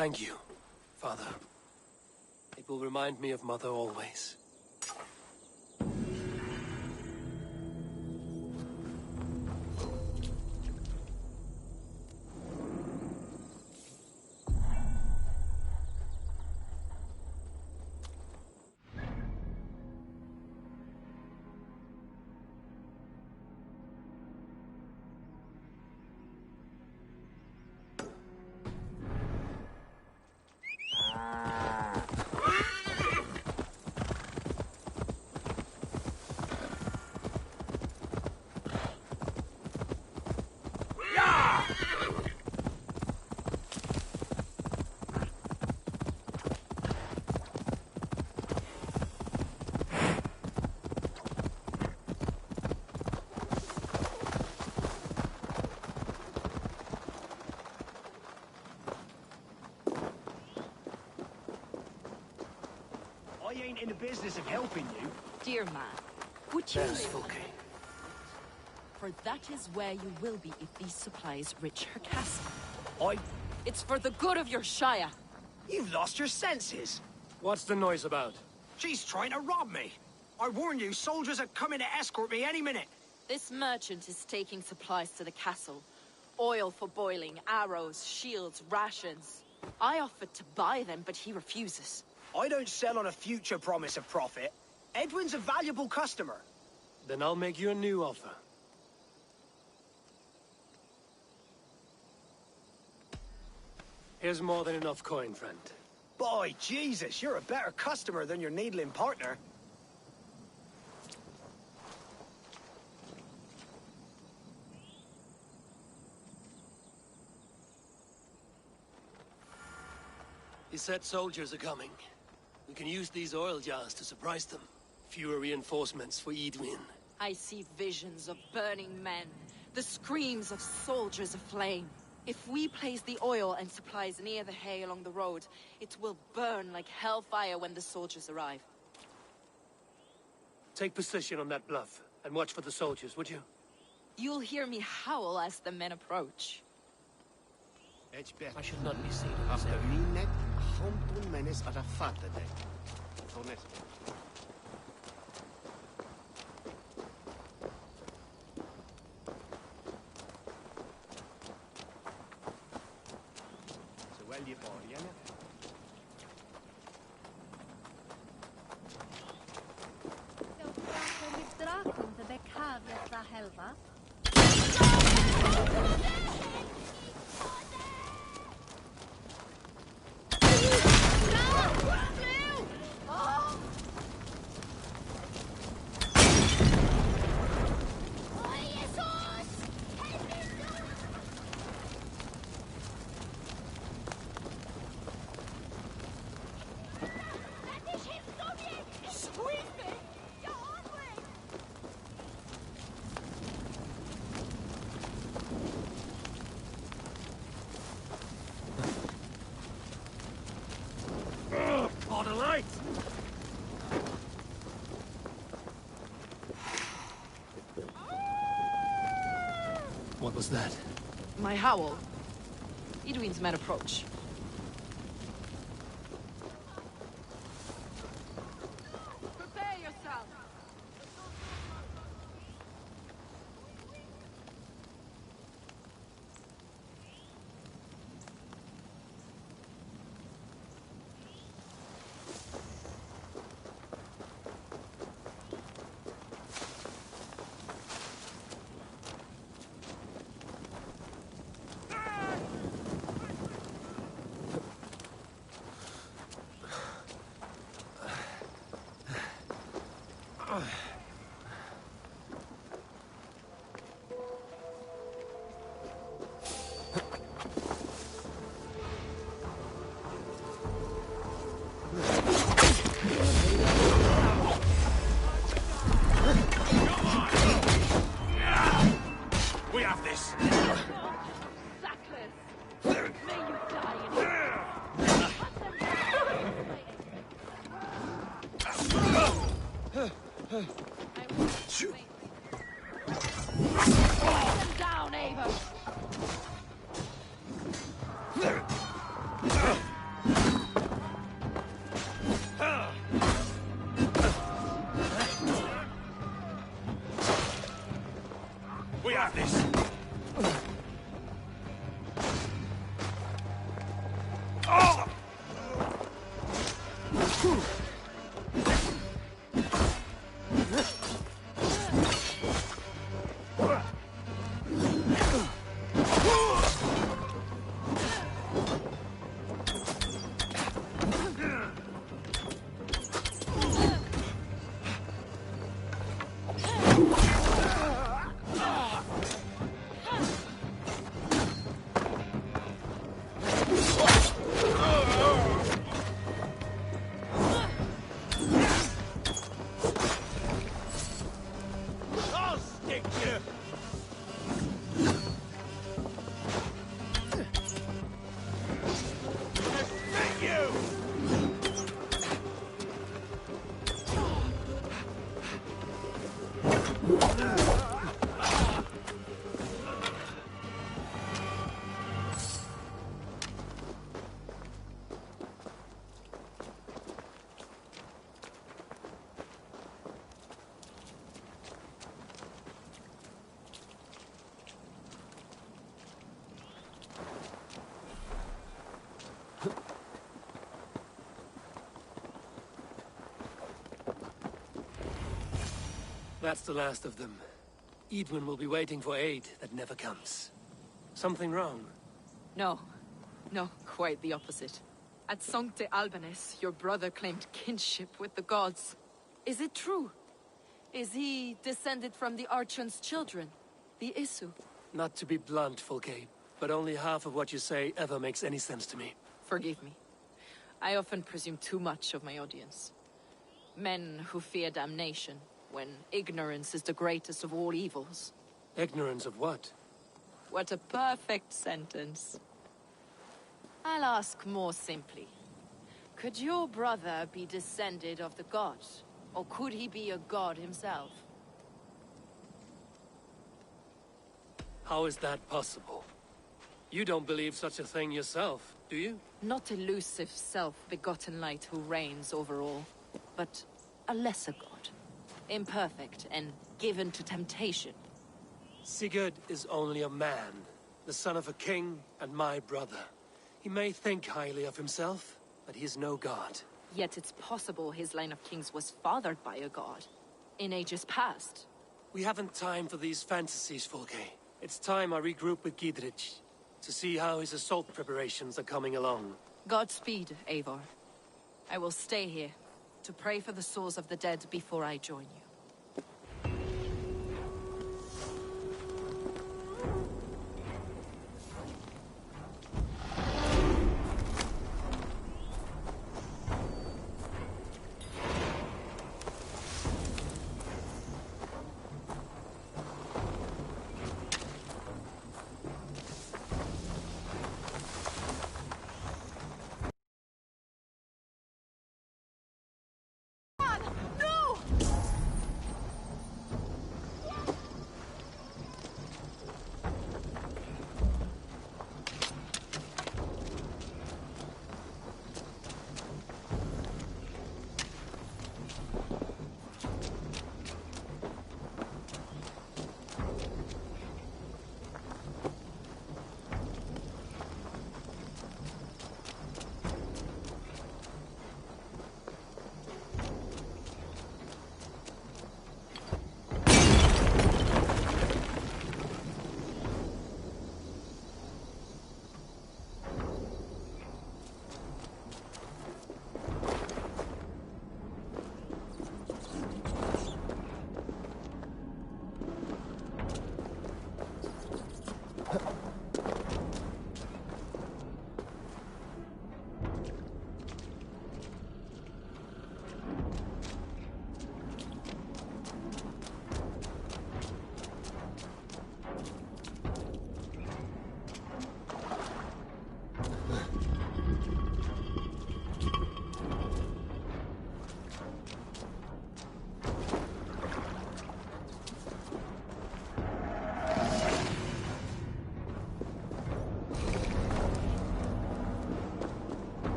Thank you, Father. It will remind me of Mother always. I ain't in the business of helping you. Dear man, would you Yes, live Folke. For that is where you will be if these supplies reach her castle. I... It's for the good of your Shire. You've lost your senses. What's the noise about? She's trying to rob me. I warn you, soldiers are coming to escort me any minute. This merchant is taking supplies to the castle. Oil for boiling, arrows, shields, rations. I offered to buy them, but he refuses. I don't sell on a future promise of profit. Edwin's a valuable customer. Then I'll make you a new offer. Here's more than enough coin, friend. Boy, Jesus, you're a better customer than your needling partner. He said soldiers are coming. We can use these oil jars to surprise them. Fewer reinforcements for Edwin. I see visions of burning men, the screams of soldiers aflame. If we place the oil and supplies near the hay along the road, it will burn like hellfire when the soldiers arrive. Take position on that bluff, and watch for the soldiers, would you? You'll hear me howl as the men approach. I should not be seen. What was that? My howl. Edwin's men approach. Prepare yourself! We have this. Down, Ava! That's the last of them. Edwin will be waiting for aid that never comes. Something wrong? No. No, quite the opposite. At Sancte Albanus, your brother claimed kinship with the gods. Is it true? Is he descended from the Archon's children, the Isu? Not to be blunt, Fulke, but only half of what you say ever makes any sense to me. Forgive me. I often presume too much of my audience. Men who fear damnation, when ignorance is the greatest of all evils. Ignorance of what? What a perfect sentence. I'll ask more simply. Could your brother be descended of the gods? Or could he be a god himself? How is that possible? You don't believe such a thing yourself, do you? Not elusive self-begotten light who reigns over all, but a lesser god. Imperfect and given to temptation. Sigurd is only a man, the son of a king and my brother. He may think highly of himself, but he is no god. Yet it's possible his line of kings was fathered by a god, in ages past. We haven't time for these fantasies, Fulke. It's time I regroup with Gidrich, to see how his assault preparations are coming along. Godspeed, Eivor. I will stay here, to pray for the souls of the dead before I join you.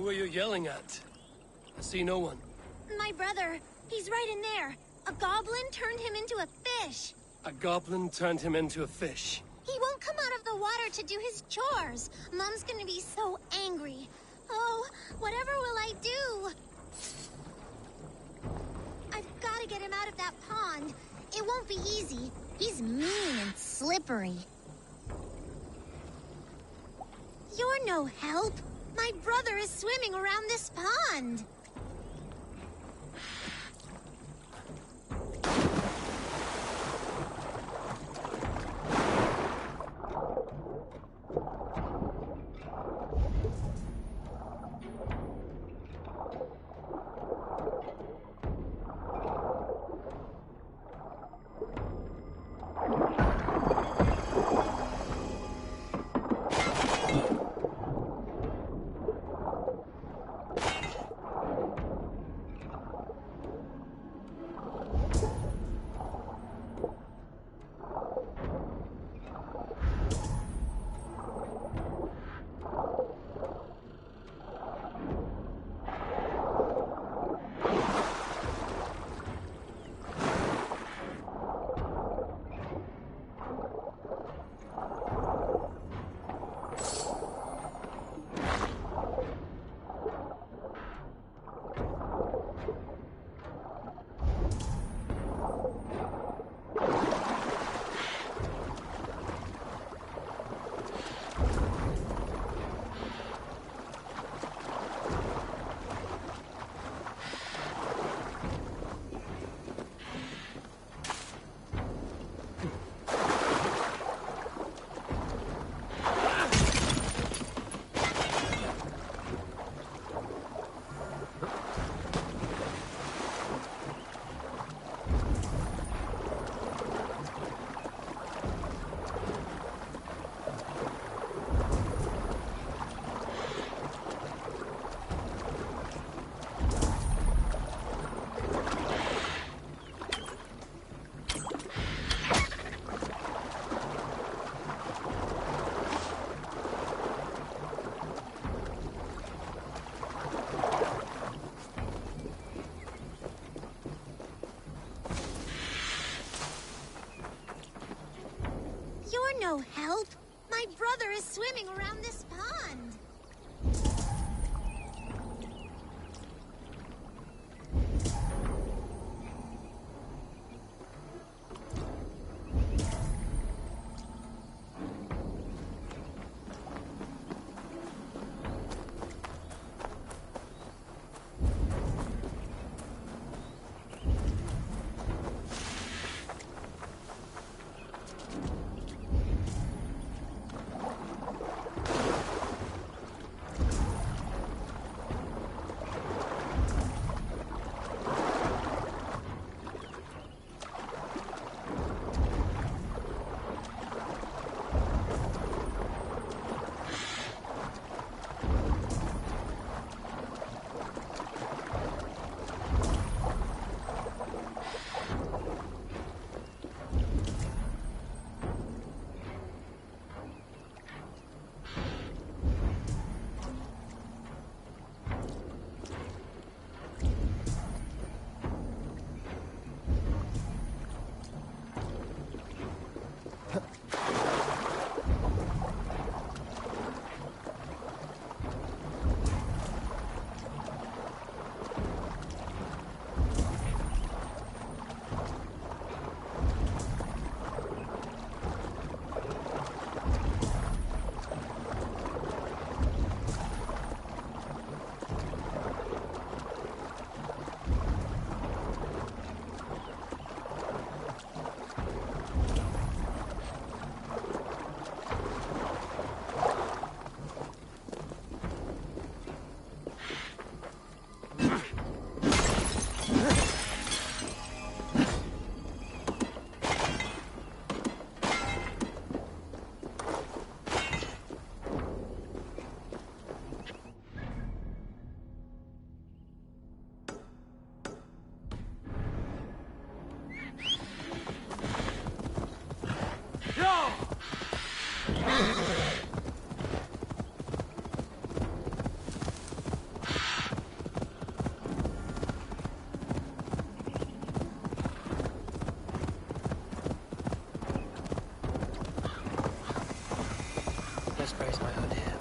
Who are you yelling at? I see no one. My brother. He's right in there. A goblin turned him into a fish. A goblin turned him into a fish. He won't come out of the water to do his chores. Mom's gonna be so angry. Oh, whatever will I do? I've gotta get him out of that pond. It won't be easy. He's mean and slippery. You're no help. My brother is swimming around this pond. No help. My brother is swimming around this pond. Let's brace my hood here.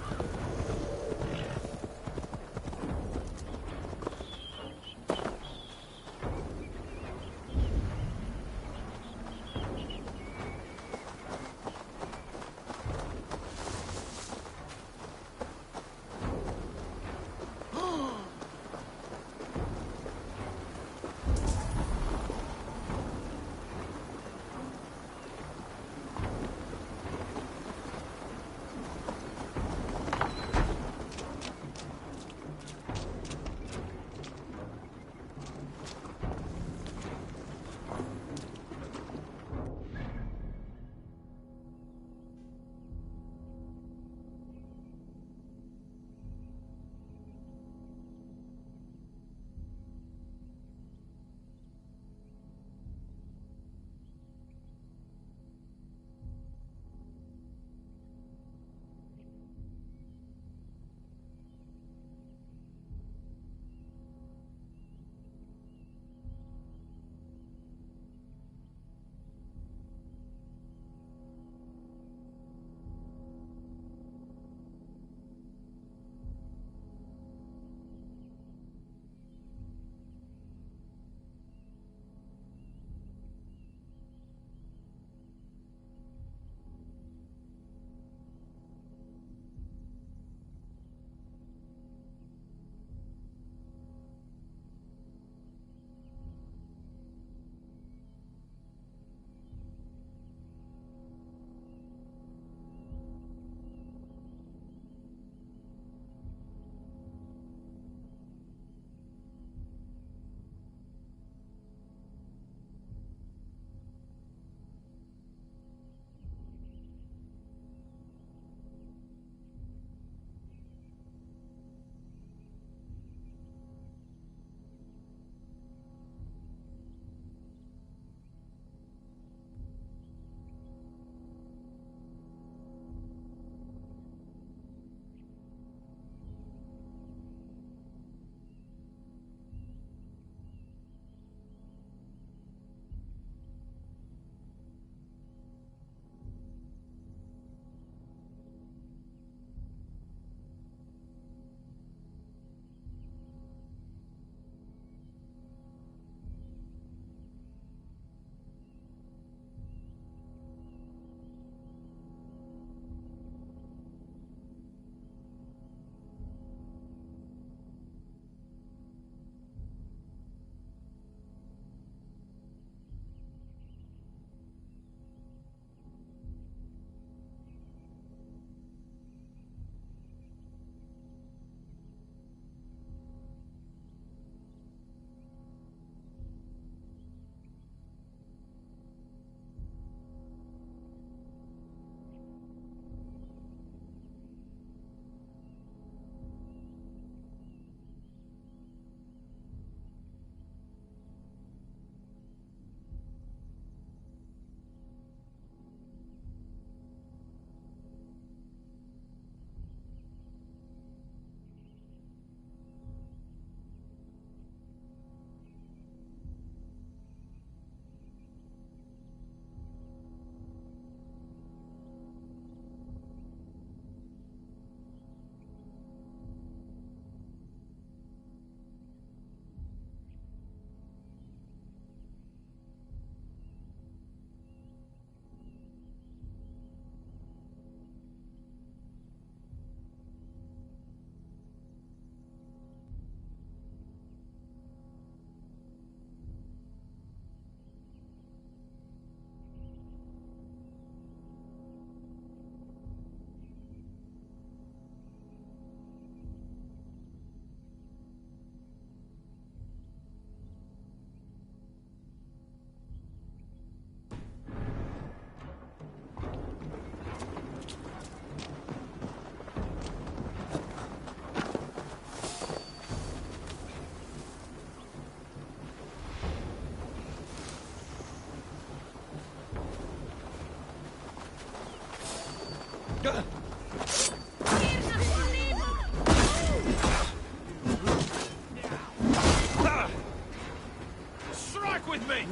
Strike with me!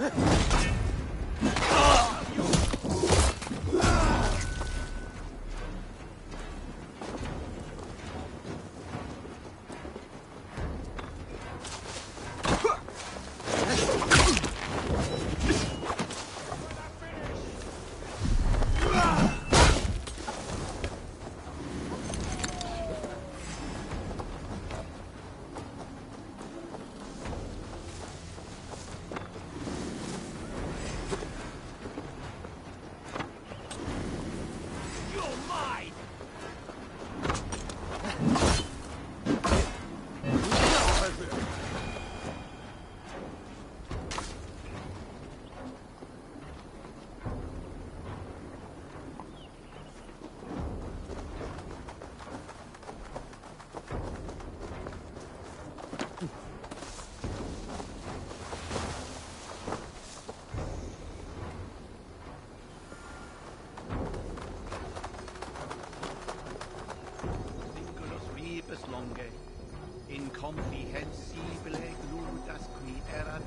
Incomprehensibile gludas qui erat,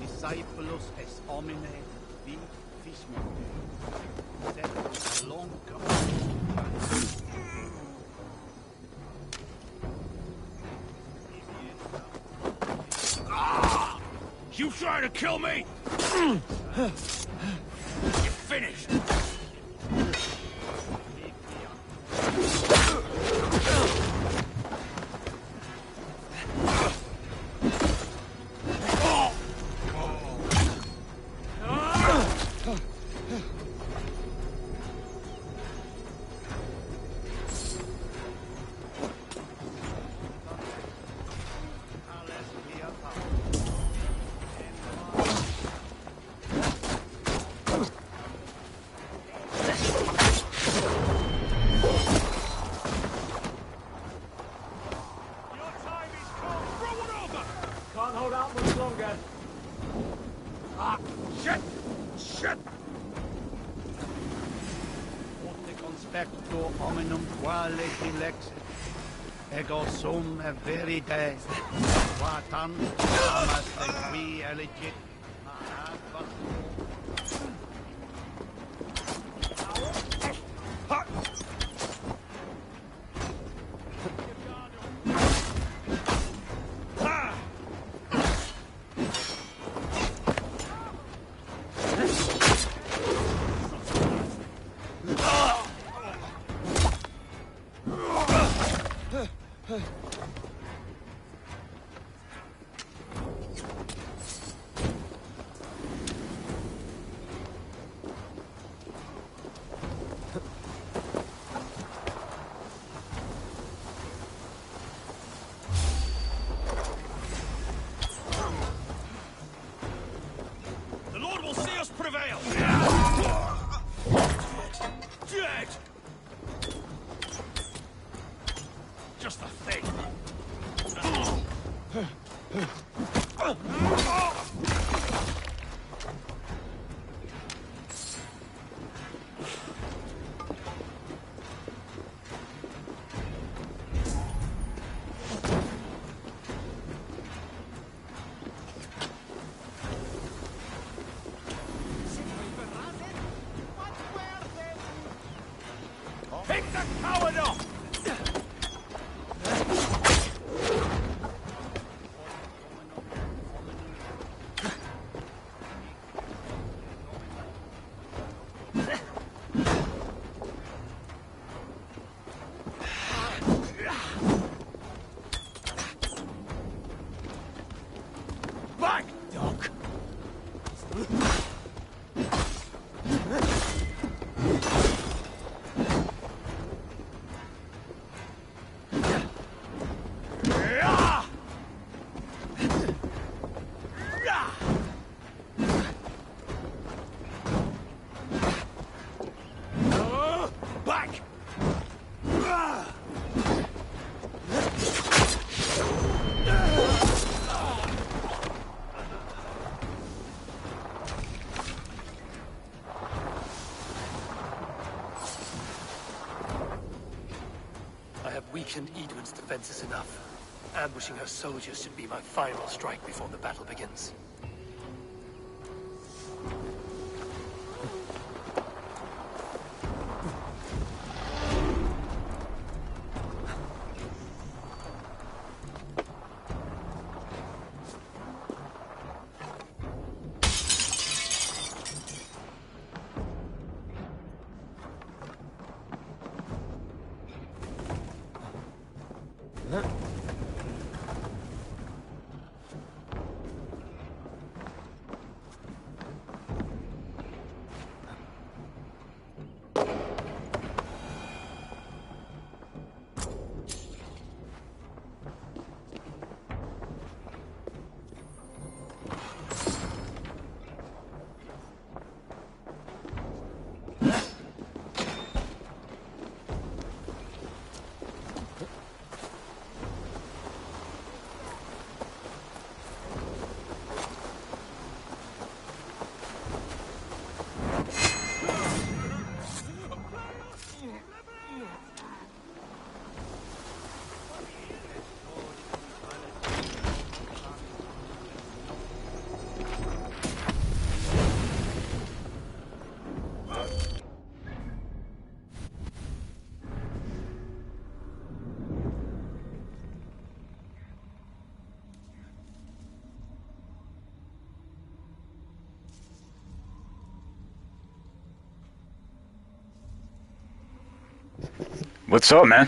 discipulus es homine vi fismonte. Sed longa. You trying to kill me? You're finished. Conspecto hominum quale dilexit, ego sum verite, quatam amaste qui elegit, prevail! Dead! Just the thing. Pick the coward up! Back, Doc! Back! weakened Edwin's defenses enough. Ambushing her soldiers should be my final strike before the battle begins. What's up, man?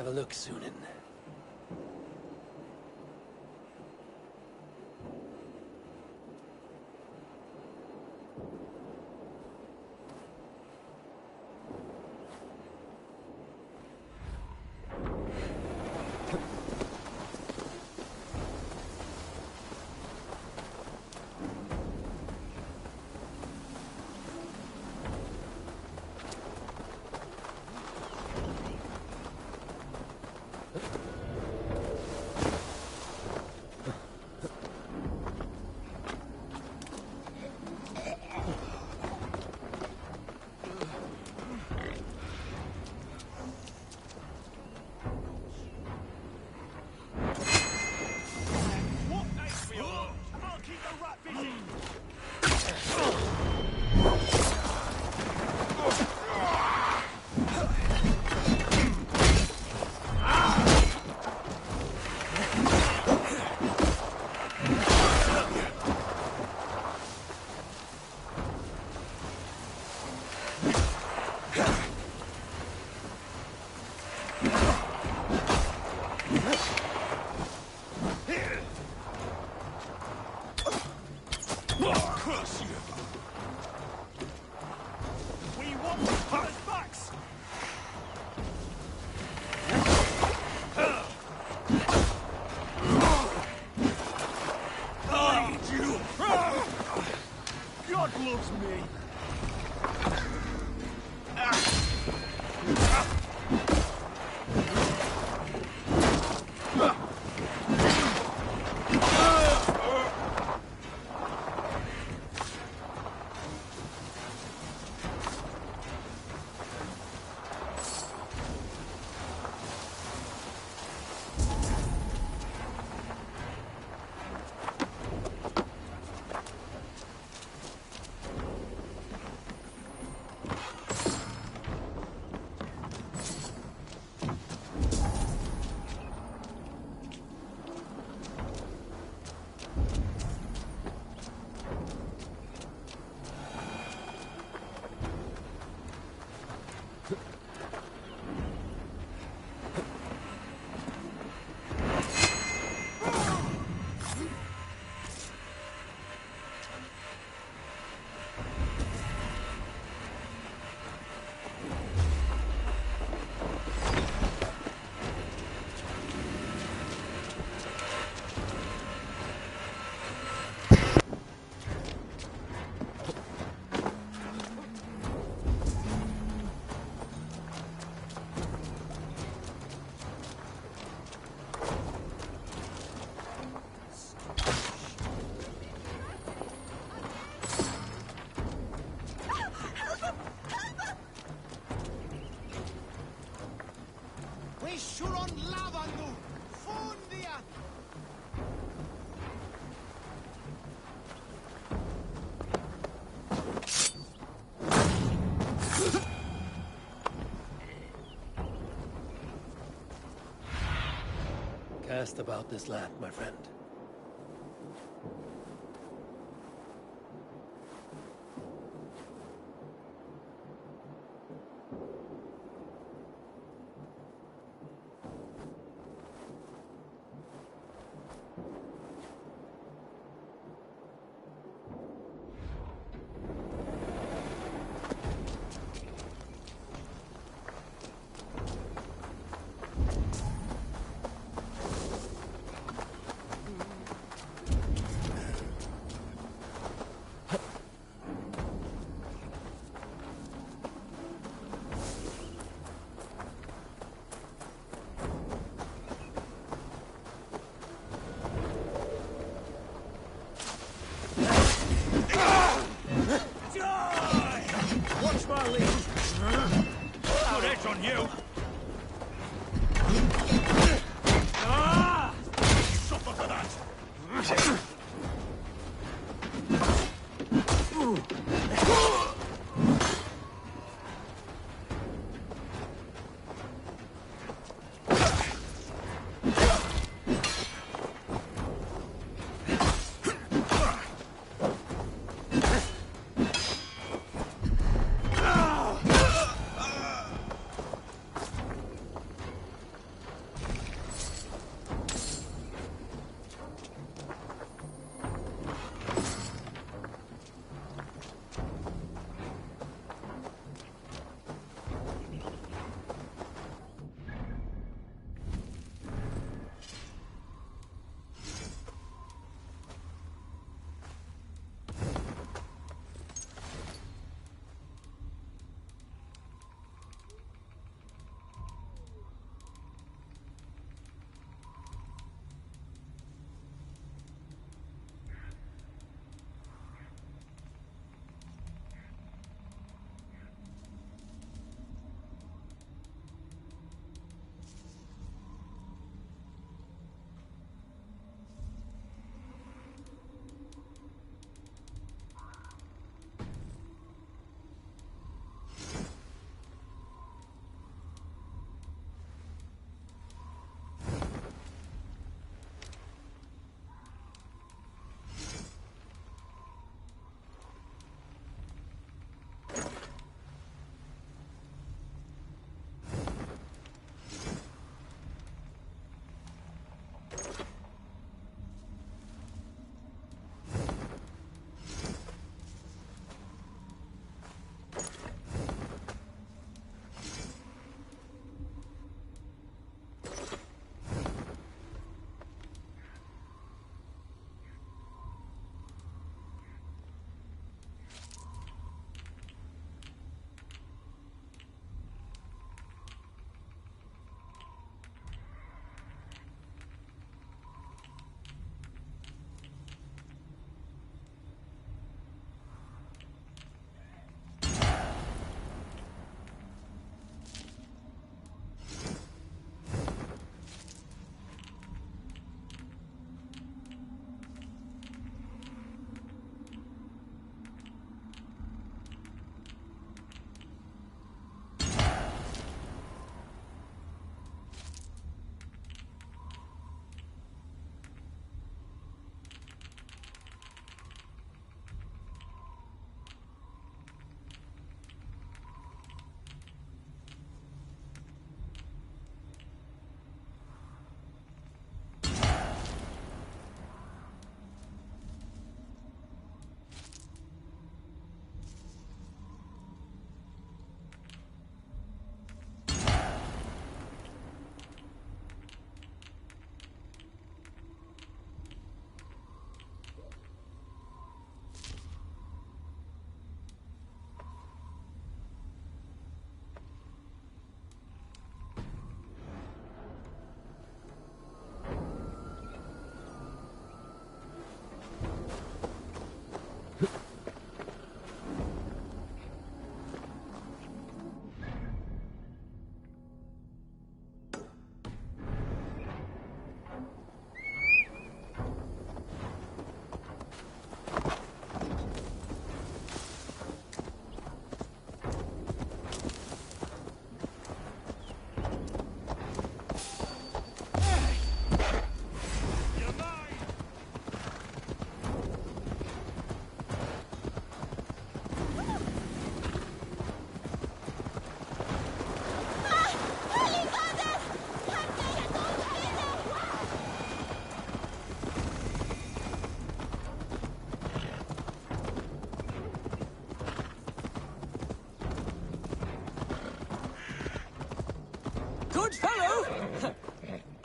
Have a look, Sunan. Cast about this land, my friend.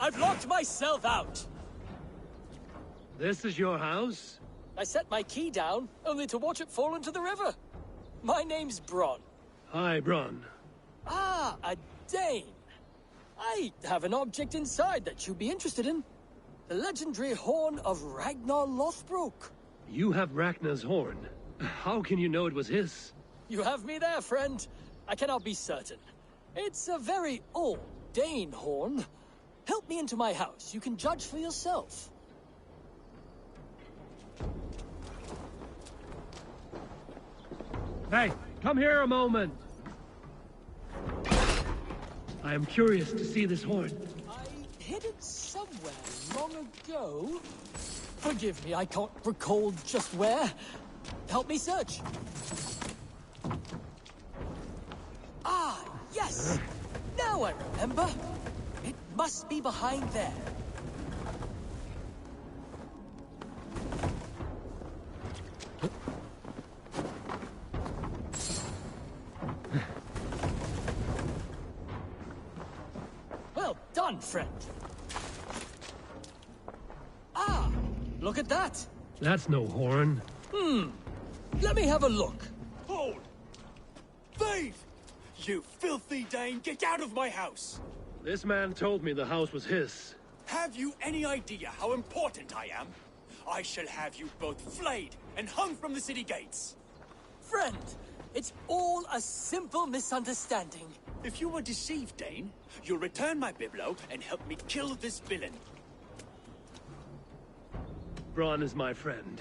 I've locked myself out. This is your house? I set my key down, only to watch it fall into the river. My name's Bron. Hi, Bron. Ah, a Dane. I have an object inside that you'd be interested in. The legendary horn of Ragnar Lothbrok. You have Ragnar's horn. How can you know it was his? You have me there, friend. I cannot be certain. It's a very old Dane horn. Help me into my house. You can judge for yourself. Hey, come here a moment. I am curious to see this horn. I hid it somewhere long ago. Forgive me, I can't recall just where. Help me search. Ah, yes! Now I remember. It must be behind there. Well done, friend. Ah, look at that. That's no horn. Let me have a look. Hold! Thief! You filthy Dane, get out of my house! This man told me the house was his. Have you any idea how important I am? I shall have you both flayed and hung from the city gates. Friend, it's all a simple misunderstanding. If you were deceived, Dane, you'll return my biblo and help me kill this villain. Bron is my friend.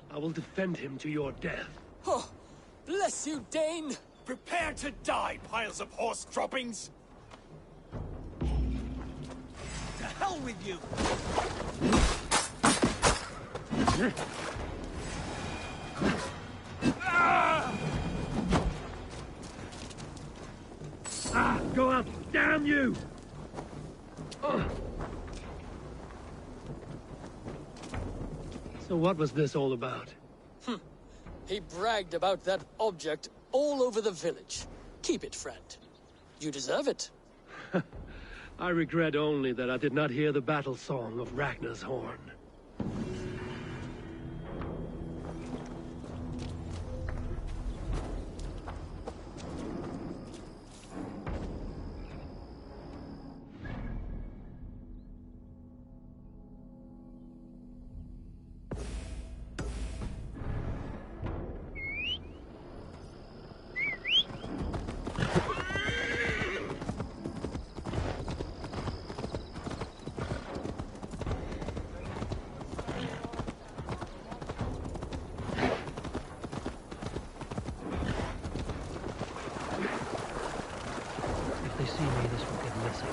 I will defend him to your death. Oh, bless you, Dane! Prepare to die, piles of horse droppings! To hell with you! Go up! Damn you! So what was this all about? He bragged about that object all over the village. Keep it, friend. You deserve it. I regret only that I did not hear the battle song of Ragnar's horn. If they see me, this will get messy.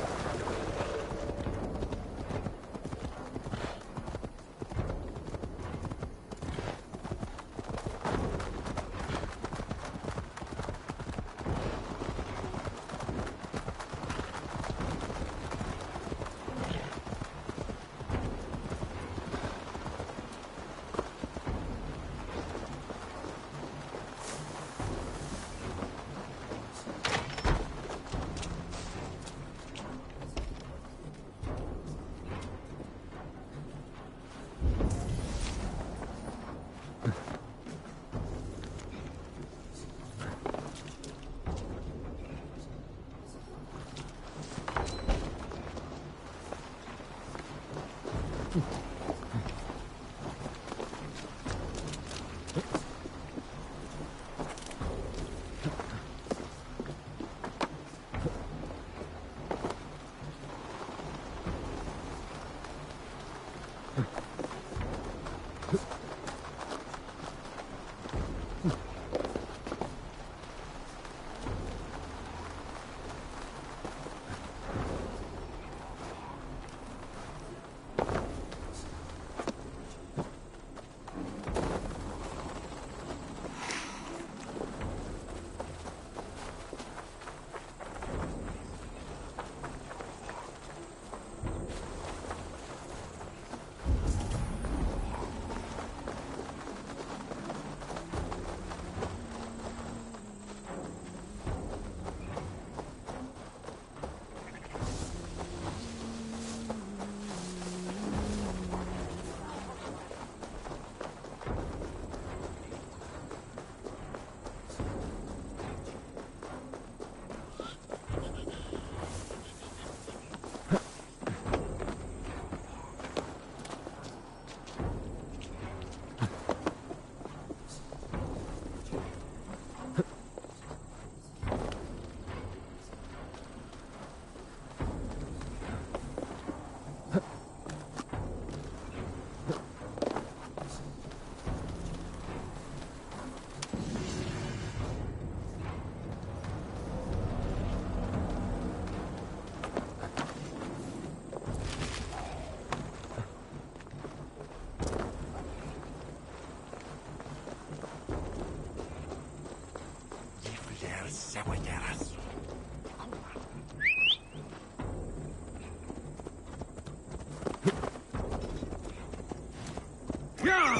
Yeah!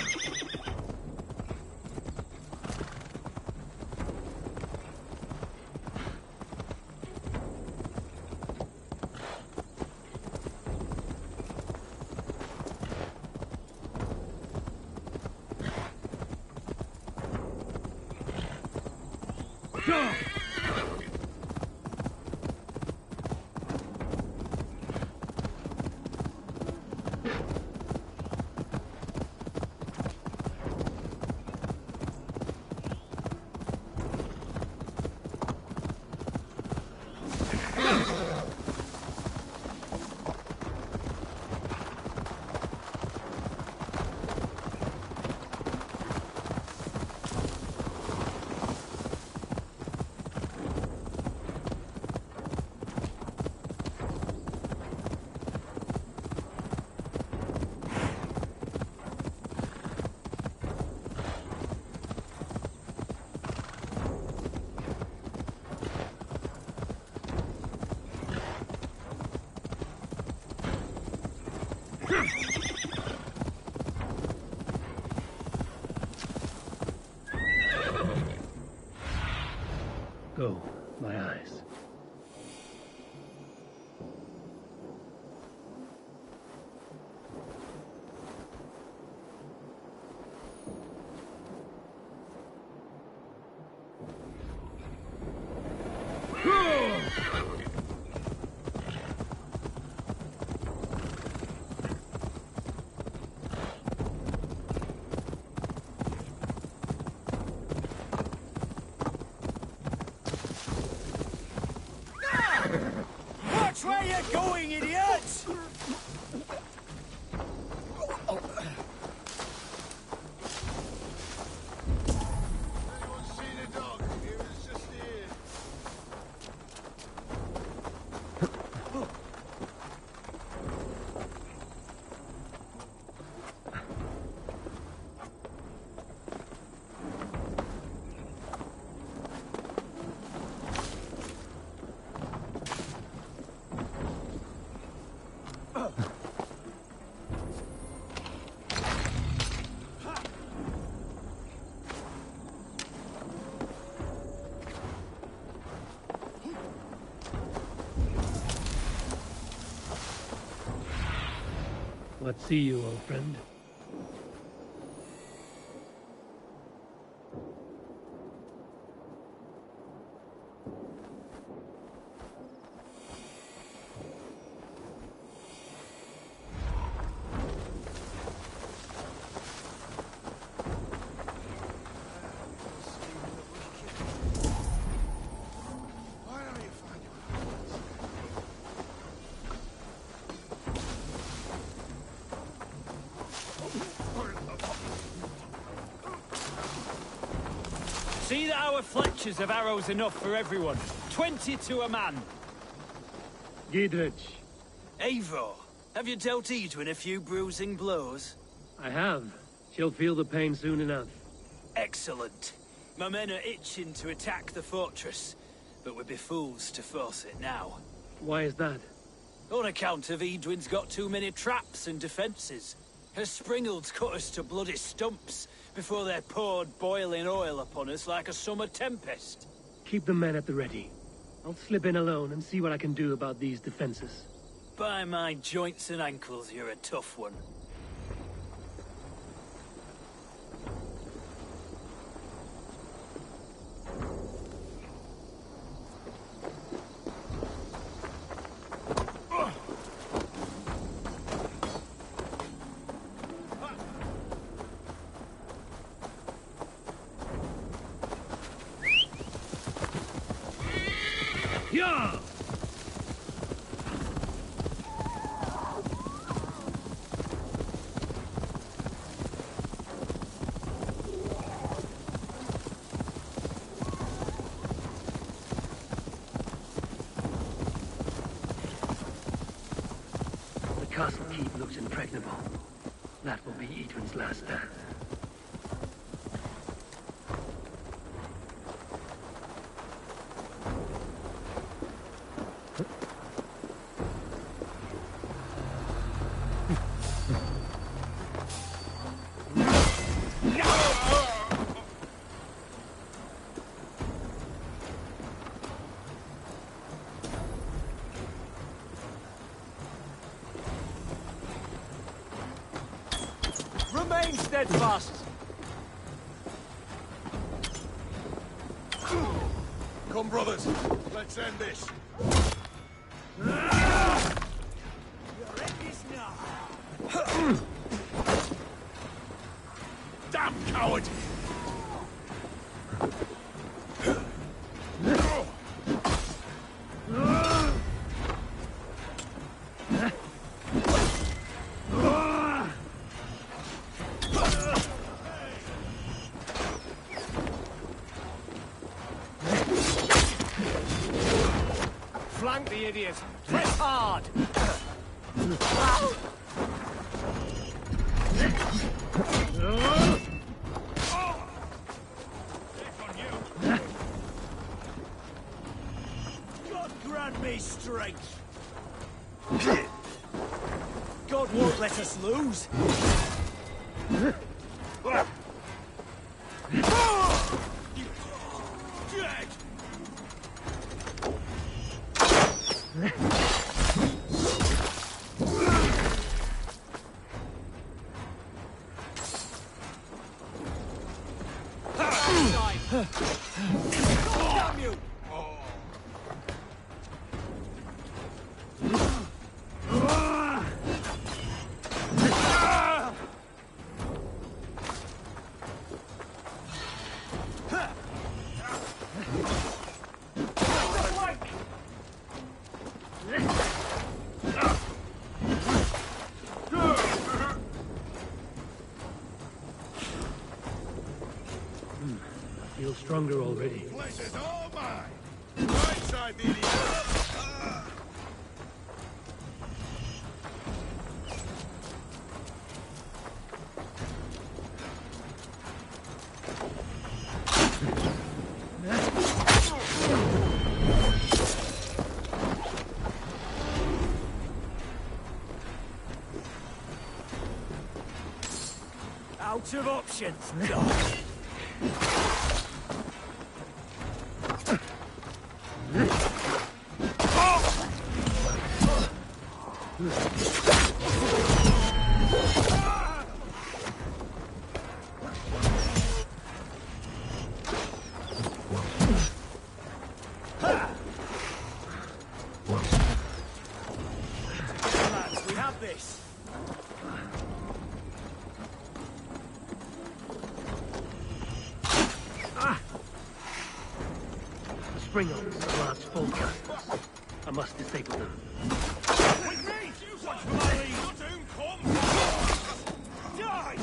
Go! Go, my eyes. Watch where you're going, idiots! Anyone seen a dog? It was just here. What see you, old friend? Why don't you find your See that our Fletchers have arrows enough for everyone. 20 to a man. Giedrich. Eivor, have you dealt Edwin a few bruising blows? I have. She'll feel the pain soon enough. Excellent. My men are itching to attack the fortress, but we'd be fools to force it now. Why is that? On account of Edwin's got too many traps and defences. Her springalds cut us to bloody stumps before they poured boiling oil upon us like a summer tempest. Keep the men at the ready. I'll slip in alone and see what I can do about these defenses. By my joints and ankles, you're a tough one. Yeah! The castle keep looks impregnable. That will be Edwin's last stand. Remain steadfast. Come, brothers. Let's end this. You're in this now. Damn coward! Flank the idiot. Press hard. God grant me strength. God won't let us lose. Dead. Damn you! Feel stronger already. Pleasure's all mine. Right side, the idiot. Out of options, dog. Lads, we have this. The spring oaks are large spellcasters. I must disable them. With me! Watch for my lead! Doom, come! Die!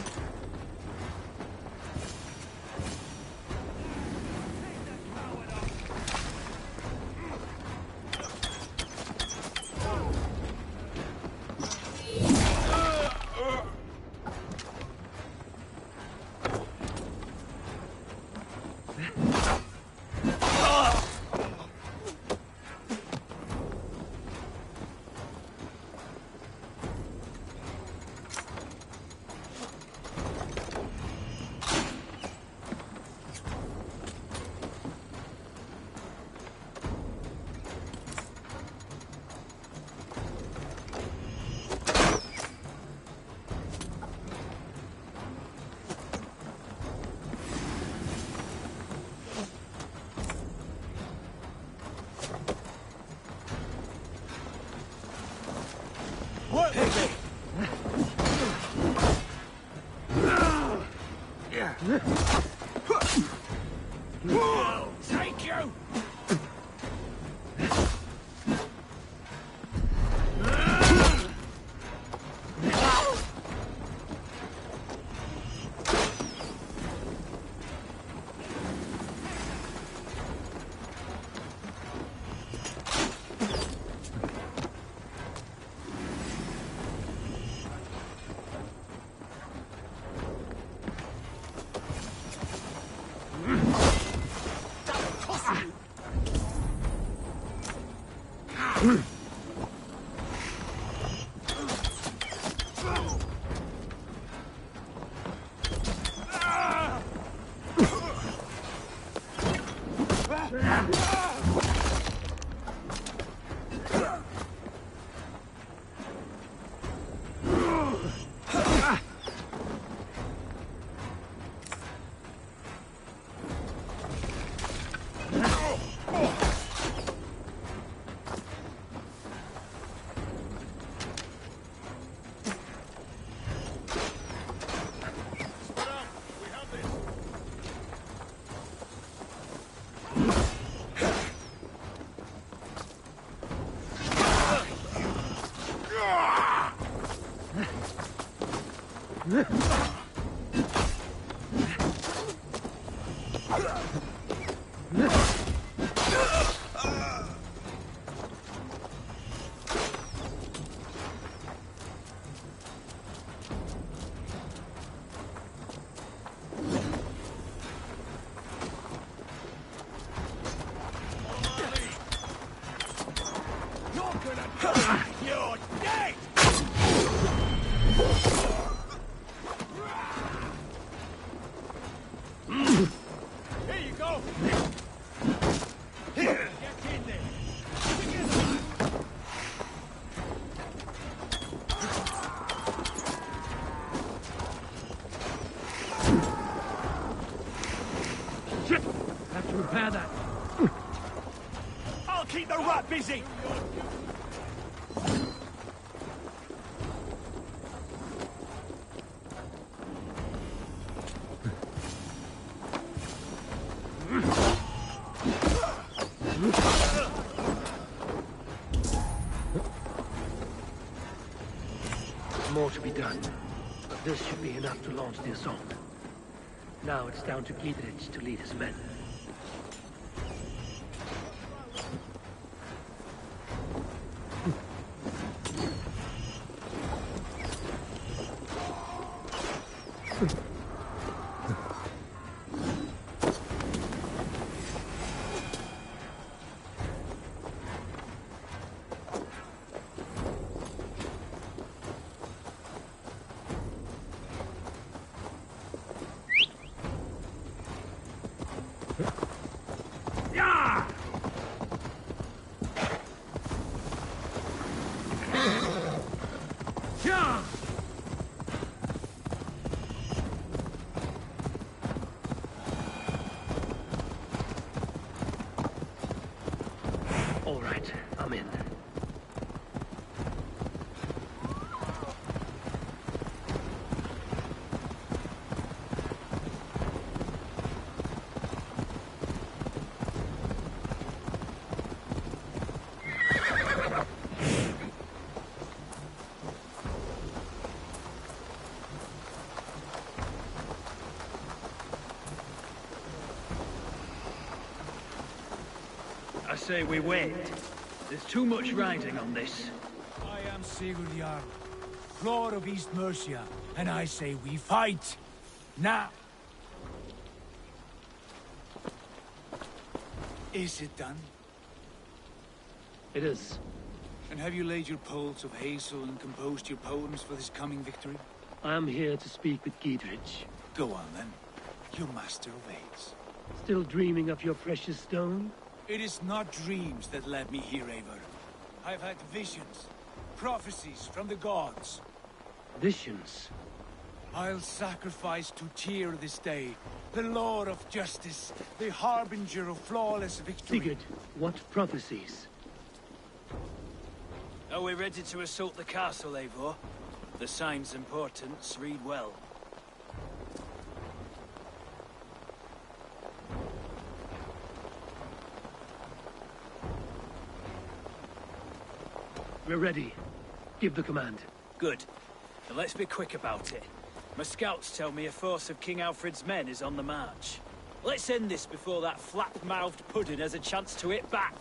What? I'll take you! You're dead! Here you go! Here, get in there! Shit! Have to repair that. I'll keep the rat busy! More to be done, but this should be enough to launch the assault. Now it's down to Giedrich to lead his men. All right, I'm in. I say we wait. There's too much riding on this. I am Sigurd Jarl, Lord of East Mercia, and I say we fight! Now! Is it done? It is. And have you laid your poles of hazel and composed your poems for this coming victory? I am here to speak with Giedrich. Go on then. Your master awaits. Still dreaming of your precious stone? It is not dreams that led me here, Eivor. I've had visions, prophecies from the gods. Visions? I'll sacrifice to Tyr this day, the Lord of Justice, the harbinger of flawless victory. Sigurd, what prophecies? Are we ready to assault the castle, Eivor? The sign's importance, read well. We're ready. Give the command. Good. Then let's be quick about it. My scouts tell me a force of King Alfred's men is on the march. Let's end this before that flap-mouthed pudding has a chance to hit back.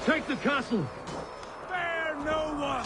Take the castle! Spare no one!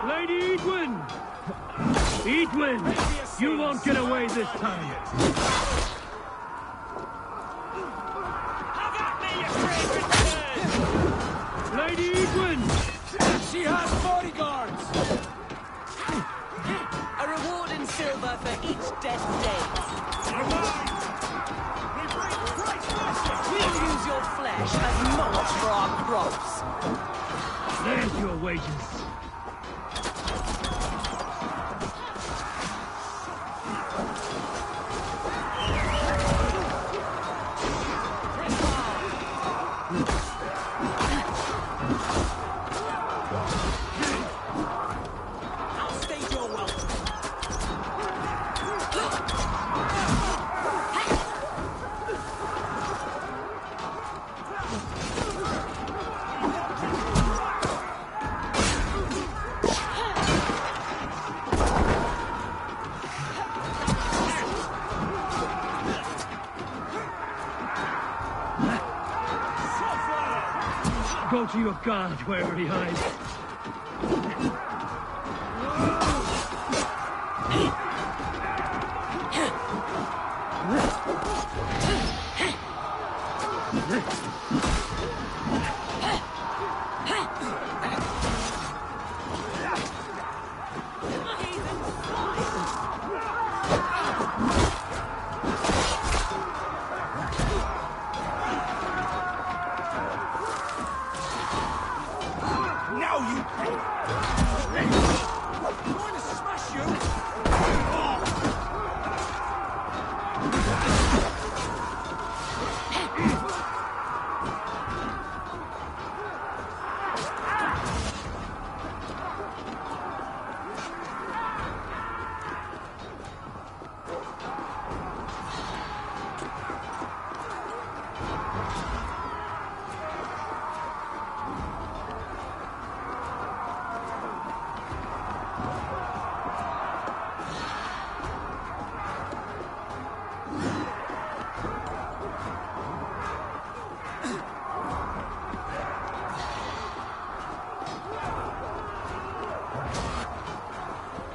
Lady Edwin! Edwin! You won't get away this time! Have at me, you fragrant bird! Lady Edwin! She has bodyguards! A reward in silver for each dead day. We'll use your flesh as mulch for our crops. There's your wages. Go to your guard wherever he hides.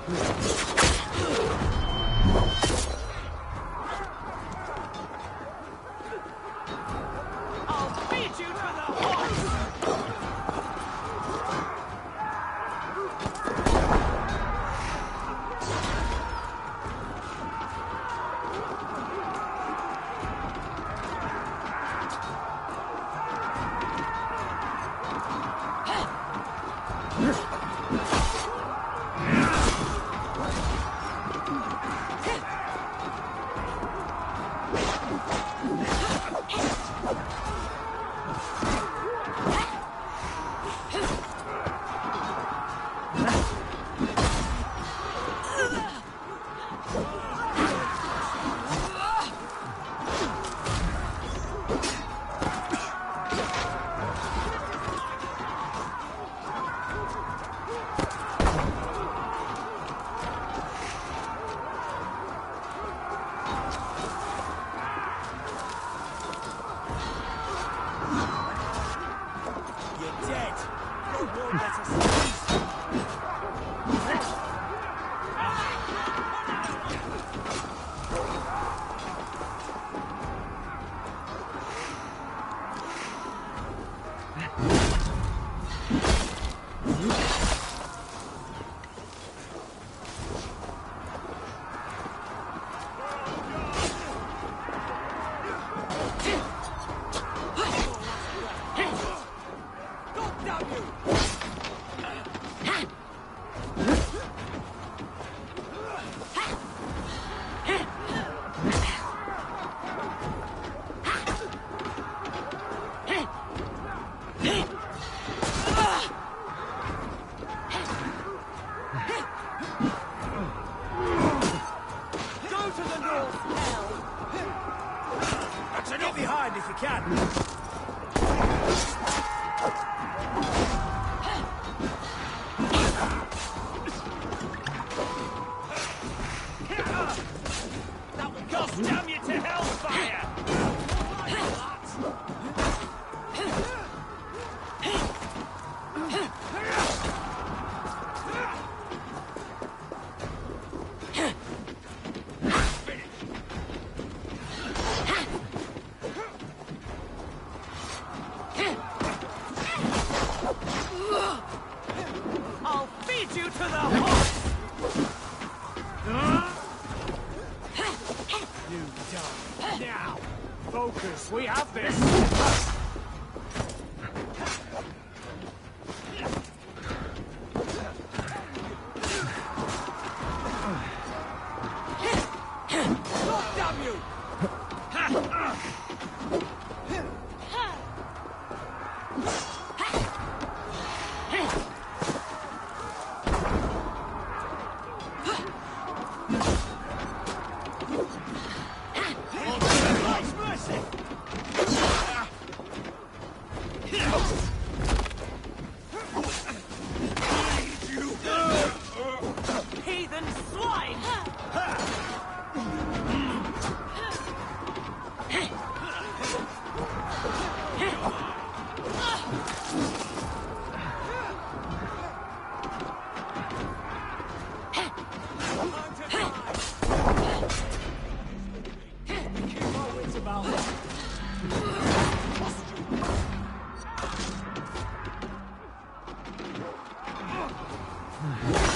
I'll feed you to the horse! We have this! Damn you!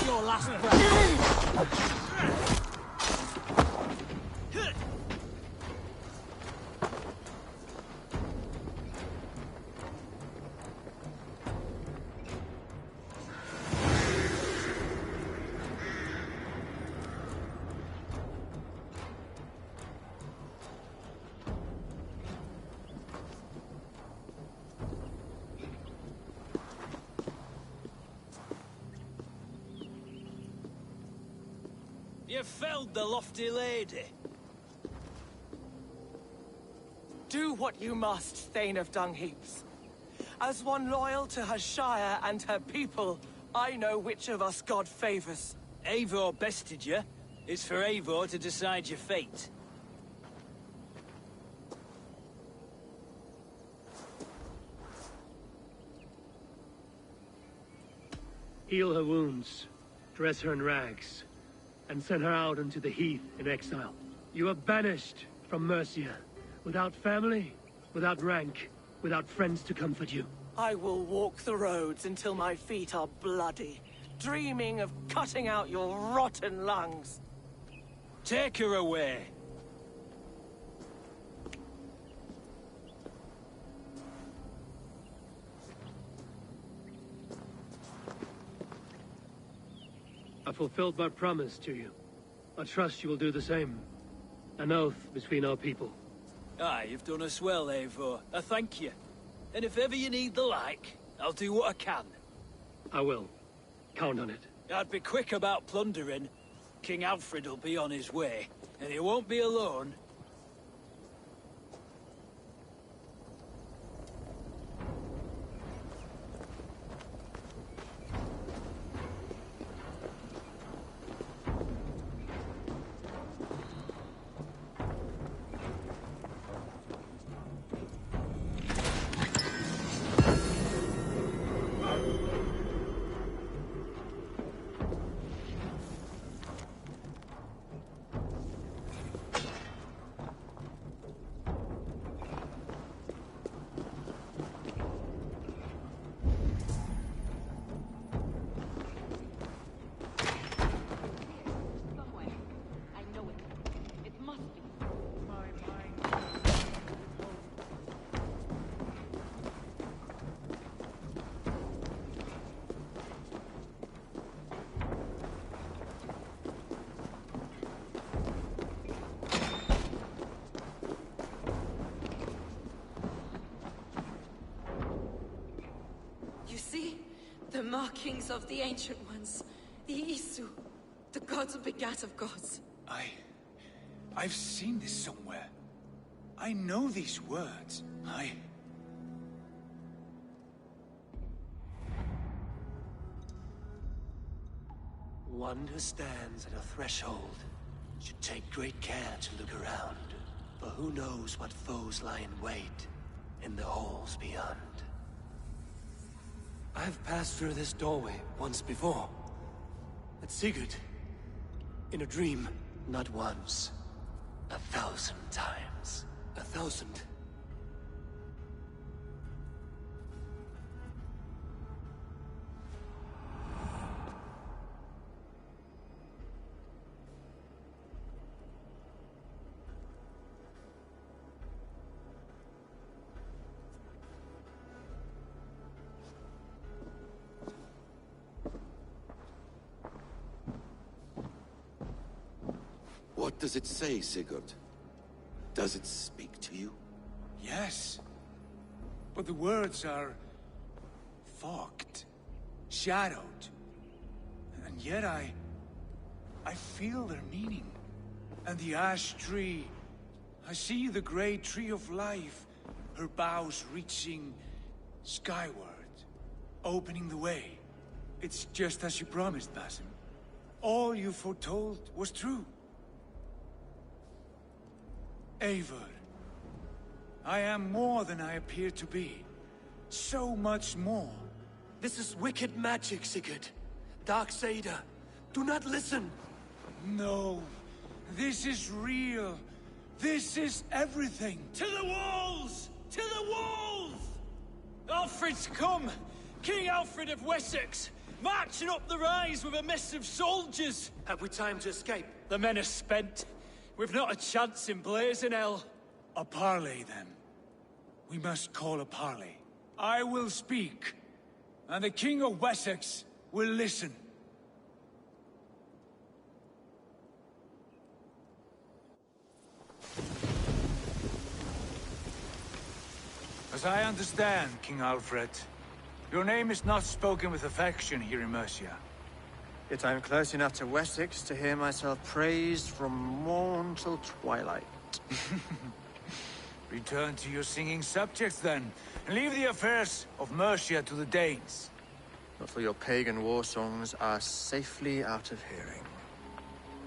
Your last breath. You felled the lofty lady. Do what you must, Thane of Dungheaps. As one loyal to her shire and her people, I know which of us God favors. Eivor bested you. It's for Eivor to decide your fate. Heal her wounds. dress her in rags, and send her out into the heath in exile. You are banished from Mercia, without family, without rank, without friends to comfort you. I will walk the roads until my feet are bloody, dreaming of cutting out your rotten lungs. Take her away. I fulfilled my promise to you. I trust you will do the same. An oath between our people. Aye, you've done us well, Eivor. I thank you. And if ever you need the like, I'll do what I can. I will. Count on it. I'd be quick about plundering. King Alfred will be on his way, and he won't be alone. The markings of the Ancient Ones. The Isu. The gods begat of gods. I've seen this somewhere. I know these words. One who stands at a threshold should take great care to look around. For who knows what foes lie in wait in the halls beyond. I've passed through this doorway once before. At Sigurd. In a dream. Not once. 1,000 times. 1,000. What does it say, Sigurd? Does it speak to you? Yes. But the words are fogged, shadowed. And yet I feel their meaning. And the ash tree, I see the great tree of life, her boughs reaching skyward, opening the way. It's just as you promised, Basim. All you foretold was true. Eivor, I am more than I appear to be. So much more. This is wicked magic, Sigurd. Darksader. Do not listen. No. This is real. This is everything. To the walls! To the walls! Alfred's come! King Alfred of Wessex! Marching up the rise with a mess of soldiers! Have we time to escape? The men are spent. We've not a chance in blazing hell. A parley, then. We must call a parley. I will speak, and the King of Wessex will listen. As I understand, King Alfred, your name is not spoken with affection here in Mercia. Yet I'm close enough to Wessex to hear myself praised from morn till twilight. Return to your singing subjects, then, and leave the affairs of Mercia to the Danes. But for your pagan war songs are safely out of hearing.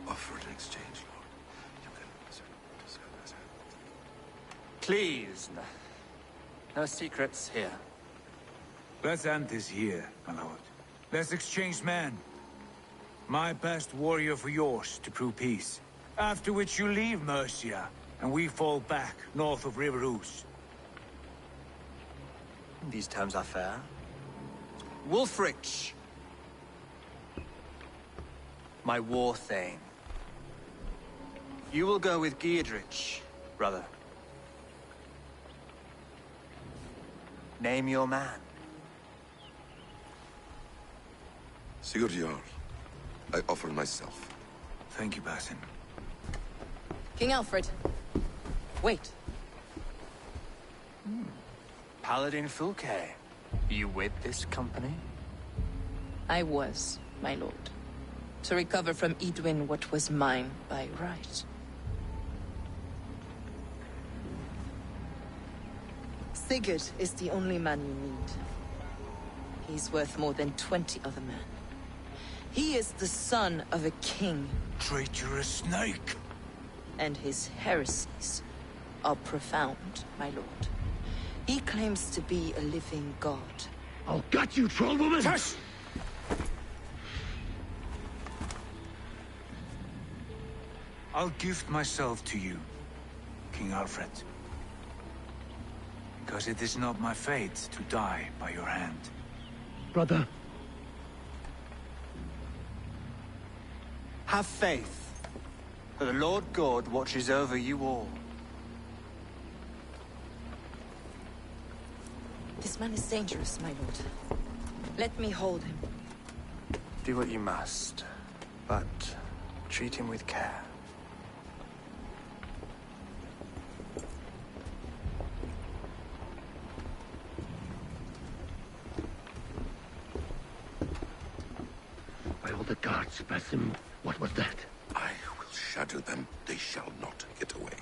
Offer an exchange, Lord. You can... Please, no secrets here. Let's end this here, my lord. Let's exchange men. My best warrior for yours to prove peace. After which you leave Mercia, and we fall back north of River Ouse. These terms are fair. Wulfrich! My war thane. You will go with Giedrich, brother. Name your man. Sigurd Jarl, I offer myself. Thank you, Basin. King Alfred. Wait. Paladin Fulke. You with this company? I was, my lord. To recover from Edwin what was mine by right. Sigurd is the only man you need. He's worth more than 20 other men. He is the son of a king. Traitorous snake! And his heresies are profound, my lord. He claims to be a living god. I'll gut you, troll woman! Tush! I'll gift myself to you, King Alfred. Because it is not my fate to die by your hand. Brother. Have faith, for the Lord God watches over you all. This man is dangerous, my lord. Let me hold him. Do what you must, but treat him with care. By all the gods, Basim, what was that? I will shatter them. They shall not get away.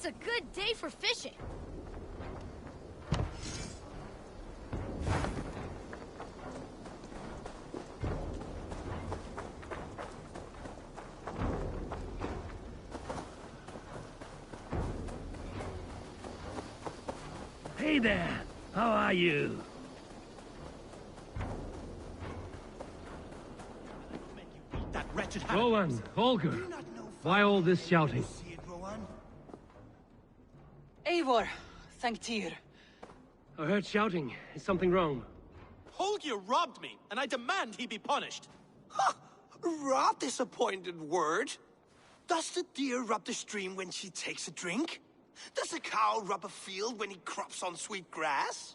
a good day for fishing. Hey there! How are you? That wretched Rowan, Holger, why all this shouting? Eivor, thank Tyr. I heard shouting. Is something wrong? Holger robbed me, and I demand he be punished. Huh! Raw disappointed word. Does the deer rub the stream when she takes a drink? Does a cow rub a field when he crops on sweet grass?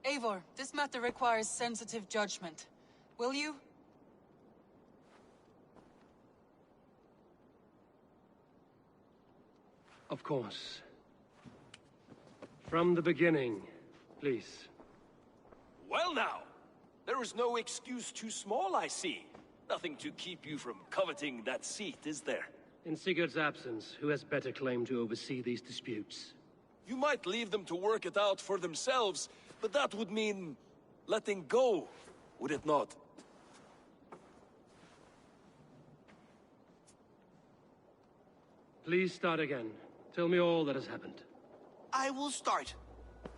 Eivor, this matter requires sensitive judgment. Will you? Of course. From the beginning, please. Well now, there is no excuse too small, I see. Nothing to keep you from coveting that seat, is there? In Sigurd's absence, who has better claim to oversee these disputes? You might leave them to work it out for themselves, but that would mean letting go, would it not? Please start again. Tell me all that has happened. I will start.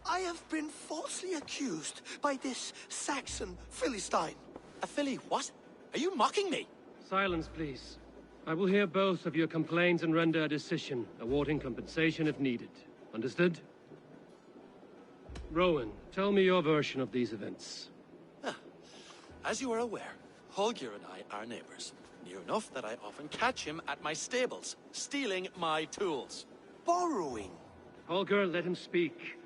I have been falsely accused by this Saxon Philistine. A Philly what? Are you mocking me? Silence, please. I will hear both of your complaints and render a decision, awarding compensation if needed. Understood? Rowan, tell me your version of these events. As you are aware, Holger and I are neighbors. Near enough that I often catch him at my stables, stealing my tools. Borrowing. Holger, let him speak.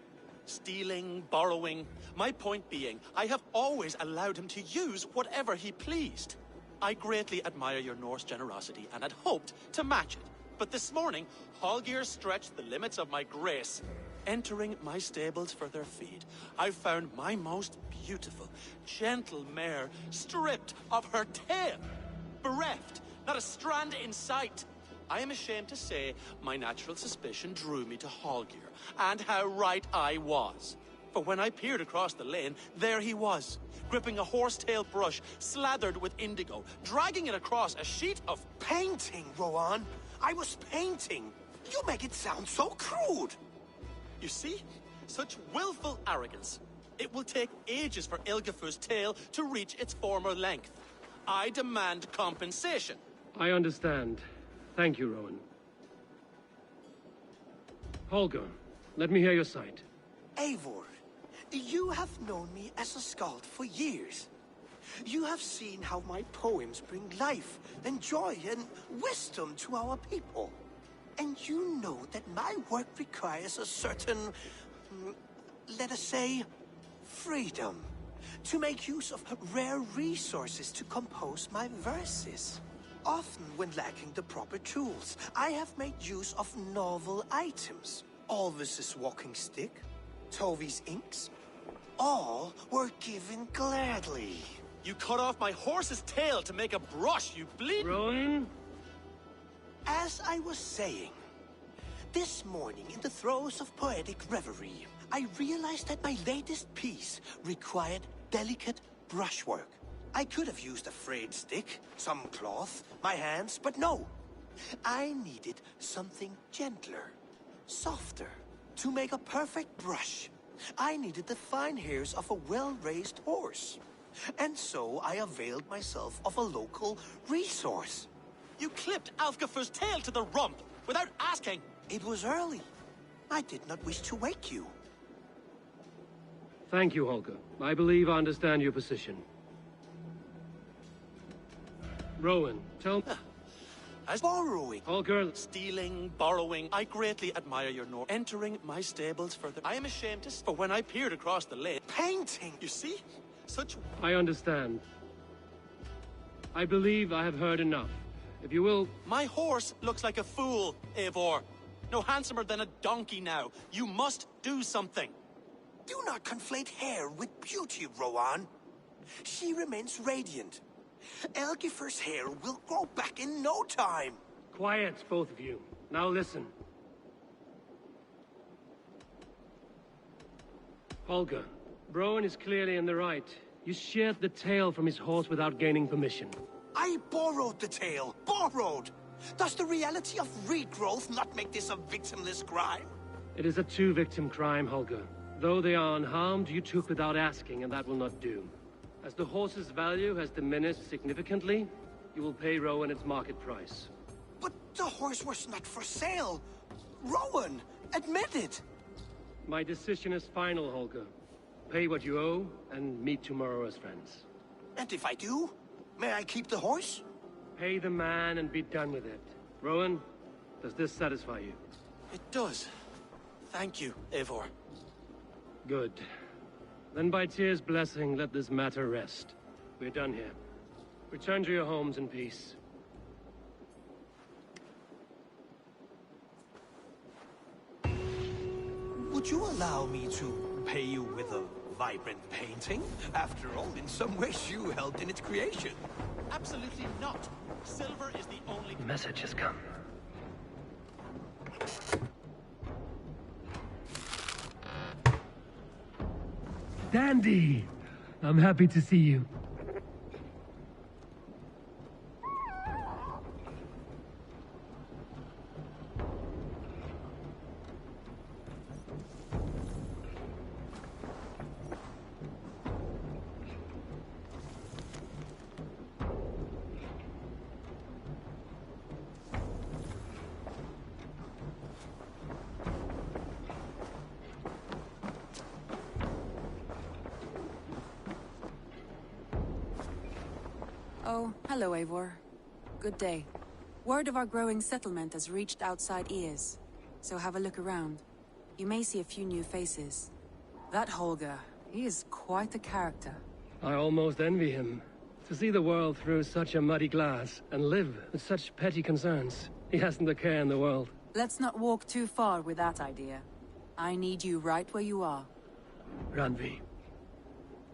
Stealing, borrowing. My point being, I have always allowed him to use whatever he pleased. I greatly admire your Norse generosity and had hoped to match it. But this morning, Holger stretched the limits of my grace. Entering my stables for their feed, I found my most beautiful, gentle mare stripped of her tail. Bereft, not a strand in sight. I am ashamed to say my natural suspicion drew me to Holger, and how right I was. For when I peered across the lane, there he was, gripping a horsetail brush slathered with indigo, dragging it across a sheet of painting, Rowan. I was painting. You make it sound so crude. You see? Such willful arrogance. It will take ages for Ilgafur's tail to reach its former length. I demand compensation. I understand. Thank you, Rowan. Holger, let me hear your side. Eivor, you have known me as a skald for years. You have seen how my poems bring life and joy and wisdom to our people. And you know that my work requires a certain, let us say, freedom. To make use of rare resources to compose my verses. Often when lacking the proper tools, I have made use of novel items. Alvis's walking stick, Tovi's inks, all were given gladly. You cut off my horse's tail to make a brush, you bleed— Rowan? As I was saying, this morning in the throes of poetic reverie, I realized that my latest piece required delicate brushwork. I could have used a frayed stick, some cloth, my hands, but no. I needed something gentler, softer. To make a perfect brush, I needed the fine hairs of a well-raised horse. And so I availed myself of a local resource. You clipped Alfgafur's tail to the rump without asking. It was early. I did not wish to wake you. Thank you, Holger. I believe I understand your position. Rowan, tell me... As borrowing. Holger... Stealing, borrowing. I greatly admire your entering my stables further. I am ashamed to... For when I peered across the lane... Painting! You see? Such... I understand. I believe I have heard enough. If you will... My horse looks like a fool, Eivor. No handsomer than a donkey now. You must do something. Do not conflate hair with beauty, Rowan. She remains radiant. Elgifur's hair will grow back in no time. Quiet, both of you. Now listen. Holger, Broen is clearly in the right. You sheared the tail from his horse without gaining permission. I borrowed the tail. Borrowed! Does the reality of regrowth not make this a victimless crime? It is a two-victim crime, Holger. Though they are unharmed, you took without asking, and that will not do. As the horse's value has diminished significantly, you will pay Rowan its market price. But the horse was not for sale. Rowan, admit it. My decision is final, Holger. Pay what you owe, and meet tomorrow as friends. And if I do, may I keep the horse? Pay the man and be done with it. Rowan, does this satisfy you? It does. Thank you, Eivor. Good. Then by Tyr's blessing, let this matter rest. We're done here. Return to your homes in peace. Would you allow me to pay you with a vibrant painting? After all, in some ways you helped in its creation. Absolutely not. Silver is the only... The message has come. Dandy! I'm happy to see you. Oh, hello, Eivor. Good day. Word of our growing settlement has reached outside ears, so have a look around. You may see a few new faces. That Holger, he is quite a character. I almost envy him. To see the world through such a muddy glass, and live with such petty concerns. He hasn't a care in the world. Let's not walk too far with that idea. I need you right where you are. Randvi,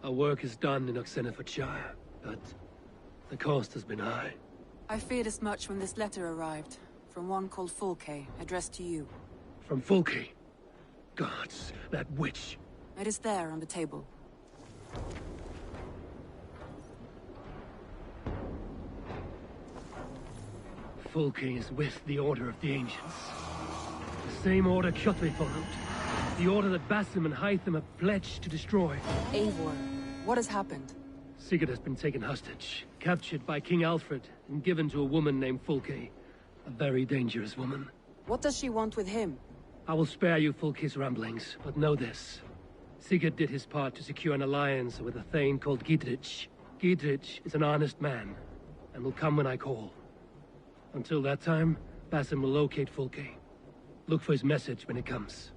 our work is done in Oxenfordshire, but the cost has been high. I feared as much when this letter arrived, from one called Fulke, addressed to you. From Fulke? Gods, that witch. It is there on the table. Fulke is with the Order of the Ancients. The same order Kjotve followed. The order that Basim and Hytham have pledged to destroy. Eivor, what has happened? Sigurd has been taken hostage, captured by King Alfred, and given to a woman named Fulke. A very dangerous woman. What does she want with him? I will spare you Fulke's ramblings, but know this. Sigurd did his part to secure an alliance with a thane called Gidrich. Gidrich is an honest man, and will come when I call. Until that time, Basim will locate Fulke. Look for his message when it comes.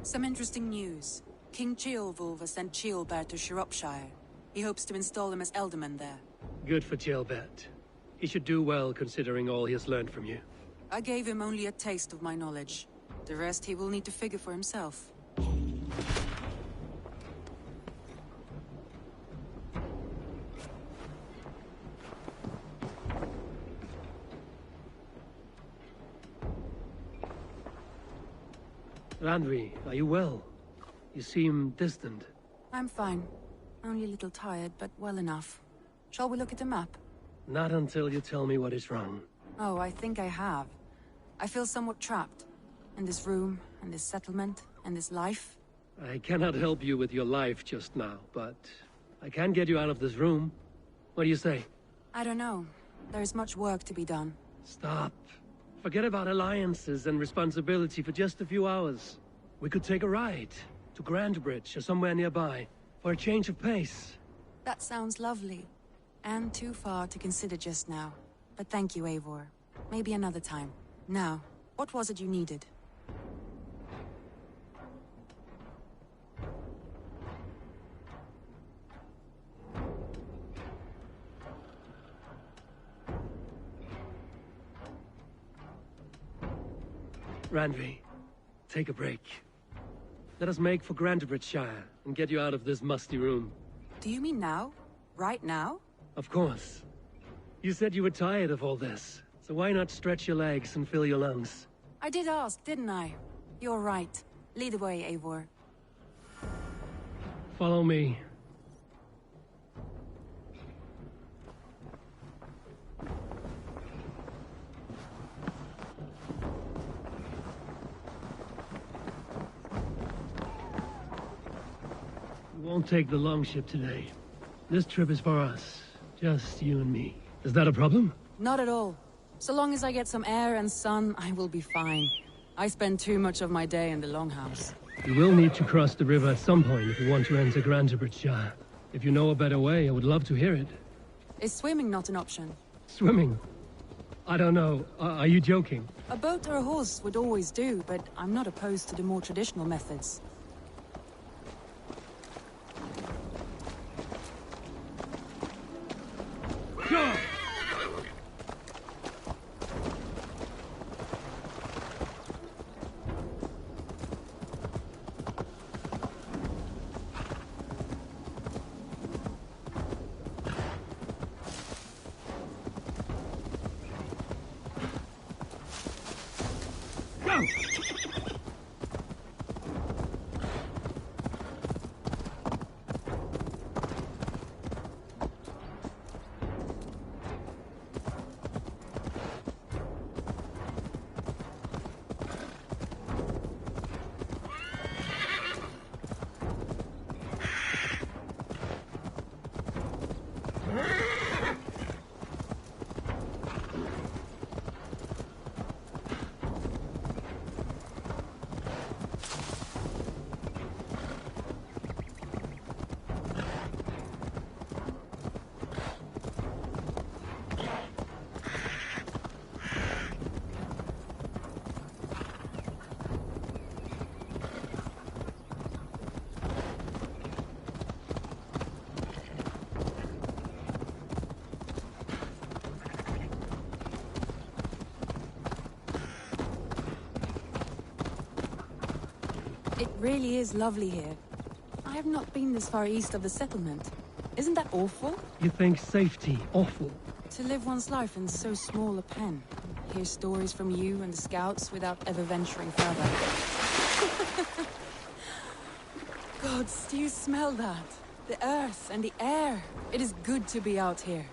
Some interesting news. King Ceolwulf has sent Ceolbert to Shropshire. He hopes to install him as Elderman there. Good for Ceolbert. He should do well considering all he has learned from you. I gave him only a taste of my knowledge. The rest he will need to figure for himself. Randvi, are you well? You seem distant. I'm fine. Only a little tired, but well enough. Shall we look at the map? Not until you tell me what is wrong. Oh, I think I have. I feel somewhat trapped. In this room, and this settlement, and this life. I cannot help you with your life just now, but I can get you out of this room. What do you say? I don't know. There is much work to be done. Stop. Forget about alliances and responsibility for just a few hours. We could take a ride to Grandbridge or somewhere nearby for a change of pace. That sounds lovely. And too far to consider just now. But thank you, Eivor. Maybe another time. Now, what was it you needed? Randvi, take a break. Let us make for Grandbridgeshire and get you out of this musty room. Do you mean now? Right now? Of course. You said you were tired of all this, so why not stretch your legs and fill your lungs? I did ask, didn't I? You're right. Lead the way, Eivor. Follow me. We won't take the longship today. This trip is for us. Just you and me. Is that a problem? Not at all. So long as I get some air and sun, I will be fine. I spend too much of my day in the Longhouse. We will need to cross the river at some point if we want to enter Grantebridge. If you know a better way, I would love to hear it. Is swimming not an option? Swimming? I don't know. Are you joking? A boat or a horse would always do, but I'm not opposed to the more traditional methods. Go! It really is lovely here. I have not been this far east of the settlement. Isn't that awful? You think safety awful? To live one's life in so small a pen. Hear stories from you and the scouts without ever venturing further. Gods, do you smell that? The earth and the air. It is good to be out here.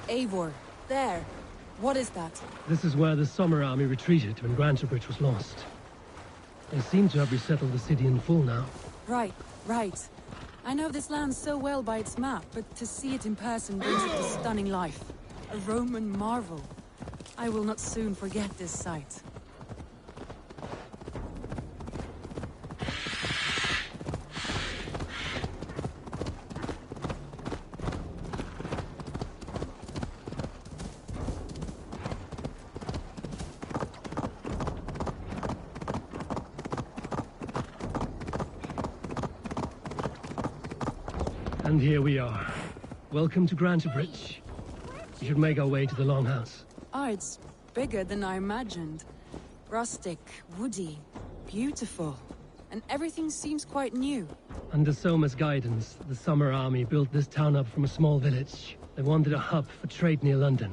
Eivor, there. What is that? This is where the Summer Army retreated when Grantebridge was lost. They seem to have resettled the city in full now. Right. I know this land so well by its map, but to see it in person brings it to stunning life. A Roman marvel. I will not soon forget this sight. And here we are. Welcome to Grantebridge. We should make our way to the Longhouse. Ah, it's bigger than I imagined. Rustic, woody, beautiful. And everything seems quite new. Under Soma's guidance, the Summer Army built this town up from a small village. They wanted a hub for trade near London,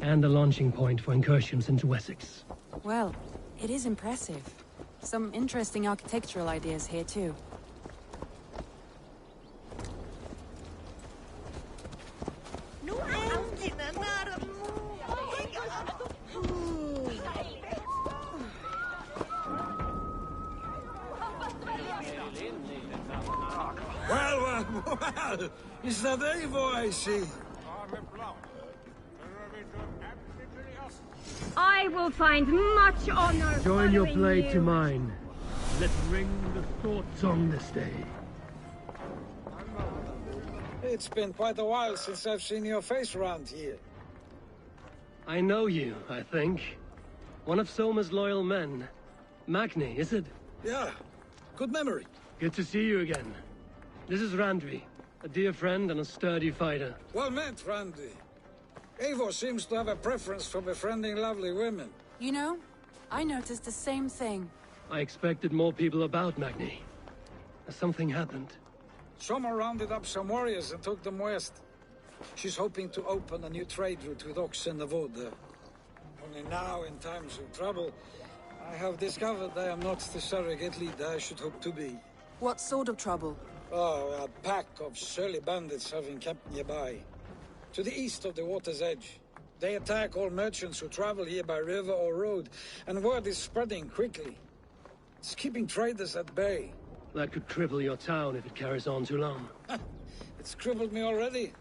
and a launching point for incursions into Wessex. Well, it is impressive. Some interesting architectural ideas here too. Well, is that Eivor I see? I will find much honor. Join your blade you. to mine. Let's ring the sword song this day. It's been quite a while since I've seen your face around here. I know you, I think. One of Soma's loyal men. Magni, is it? Yeah, good memory. Good to see you again. This is Randvi, a dear friend and a sturdy fighter. Well met, Randy. Eivor seems to have a preference for befriending lovely women. You know, I noticed the same thing. I expected more people about Magni. Has something happened? Soma rounded up some warriors and took them west. She's hoping to open a new trade route with Ox in the wood. Only now, in times of trouble, I have discovered I am not the surrogate leader I should hope to be. What sort of trouble? Oh, a pack of surly bandits have encamped nearby. To the east of the water's edge. They attack all merchants who travel here by river or road, and word is spreading quickly. It's keeping traders at bay. That could cripple your town if it carries on too long. It's crippled me already.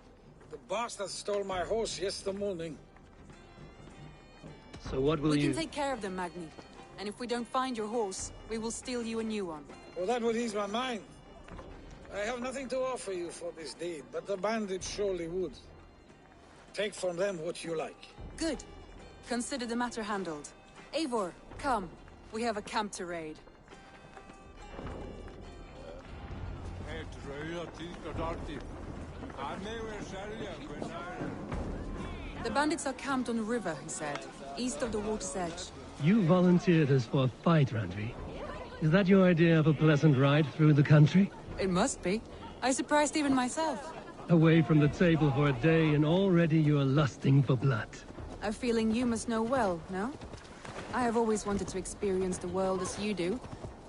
The bastard stole my horse yesterday morning. So what will We you... can take care of them, Magni. And if we don't find your horse, we will steal you a new one. Well, that would ease my mind. I have nothing to offer you for this deed, but the bandits surely would. Take from them what you like. Good. Consider the matter handled. Eivor, come. We have a camp to raid. The bandits are camped on the river, he said, east of the water's edge. You volunteered us for a fight, Randvi. Is that your idea of a pleasant ride through the country? It must be. I surprised even myself. Away from the table for a day and already you are lusting for blood. A feeling you must know well, no? I have always wanted to experience the world as you do,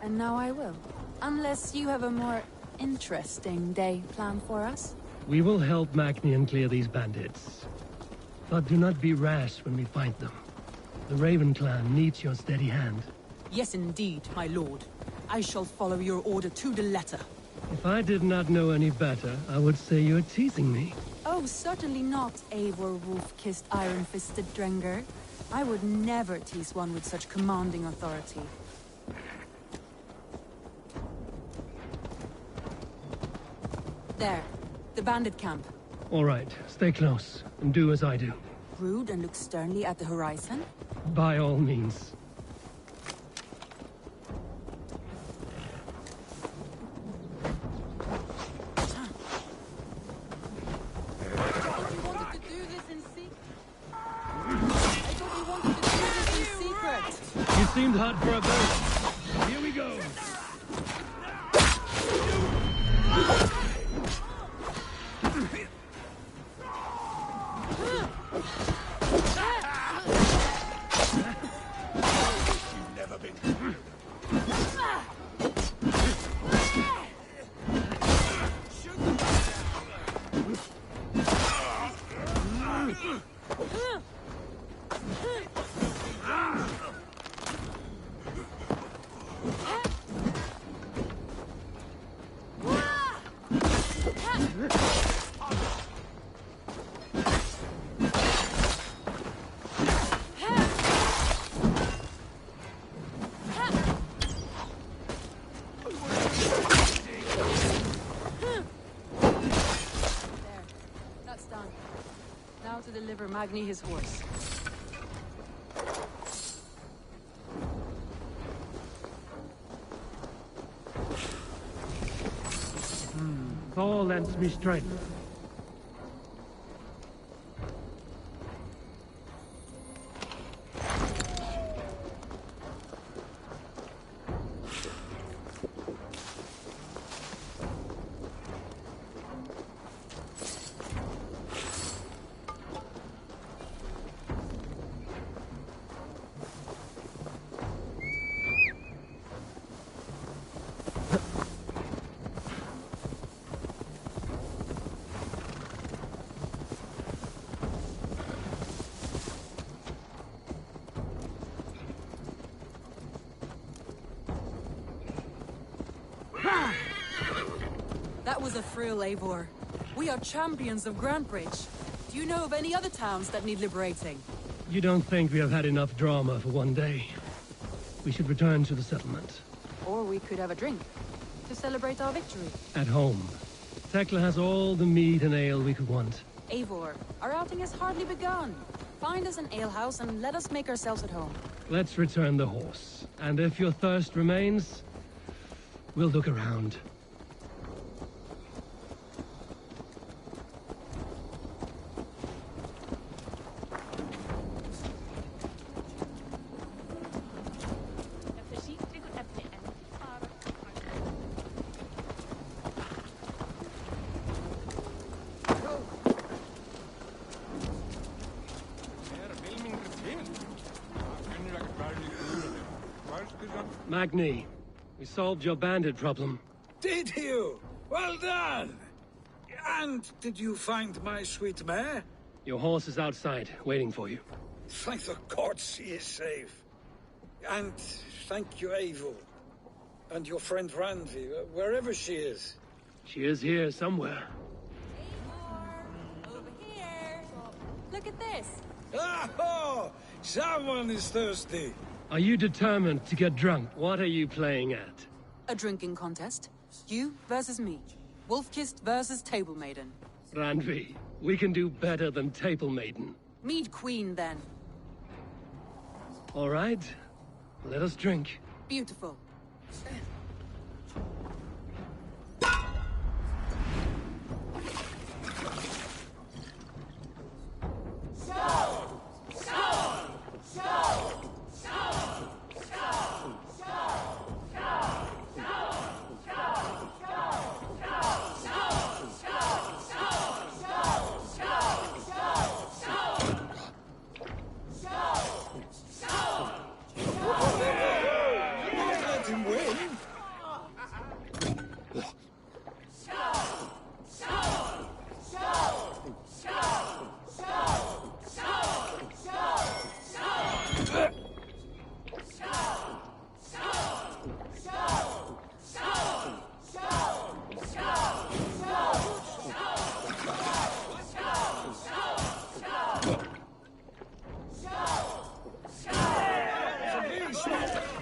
and now I will. Unless you have a more interesting day planned for us? We will help Magni clear these bandits. But do not be rash when we fight them. The Raven clan needs your steady hand. Yes, indeed, my lord. I shall follow your order to the letter. If I did not know any better, I would say you're teasing me. Oh, certainly not, Eivor wolf-kissed iron-fisted Drenger. I would never tease one with such commanding authority. There, the bandit camp. All right, stay close, and do as I do. Rude and look sternly at the horizon? By all means. You seemed hot for a boat. Here we go. You've never been. Deliver Magni his horse. Thor lends me strength. That was a thrill, Eivor. We are champions of Grantbridge. Do you know of any other towns that need liberating? You don't think we have had enough drama for one day? We should return to the settlement. Or we could have a drink to celebrate our victory. At home. Tekla has all the mead and ale we could want. Eivor, our outing has hardly begun. Find us an alehouse and let us make ourselves at home. Let's return the horse. And if your thirst remains, we'll look around. Magni, we solved your bandit problem. Did you? Well done! And did you find my sweet mare? Your horse is outside, waiting for you. Thank the gods she is safe. And thank you, Eivor. And your friend Randvi, wherever she is. She is here somewhere. Eivor, over here. Look at this. Oh, someone is thirsty. Are you determined to get drunk? What are you playing at? A drinking contest. You versus me. Wolf-kissed versus Table Maiden. Randvi, we can do better than Table Maiden. Mead Queen, then. All right. Let us drink. Beautiful.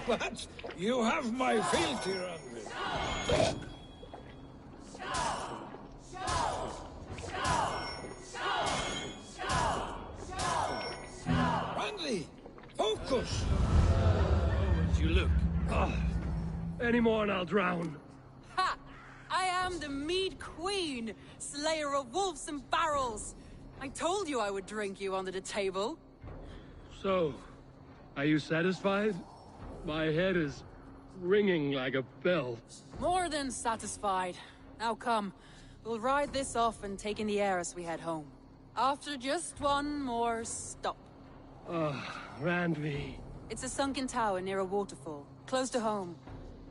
But you have my fealty, Randvi. Randvi, focus! As you look. Any more and I'll drown. Ha! I am the Mead Queen, slayer of wolves and barrels. I told you I would drink you under the table. So, are you satisfied? My head is ringing like a bell. More than satisfied. Now come, we'll ride this off and take in the air as we head home. After just one more stop. Randvi. It's a sunken tower near a waterfall, close to home.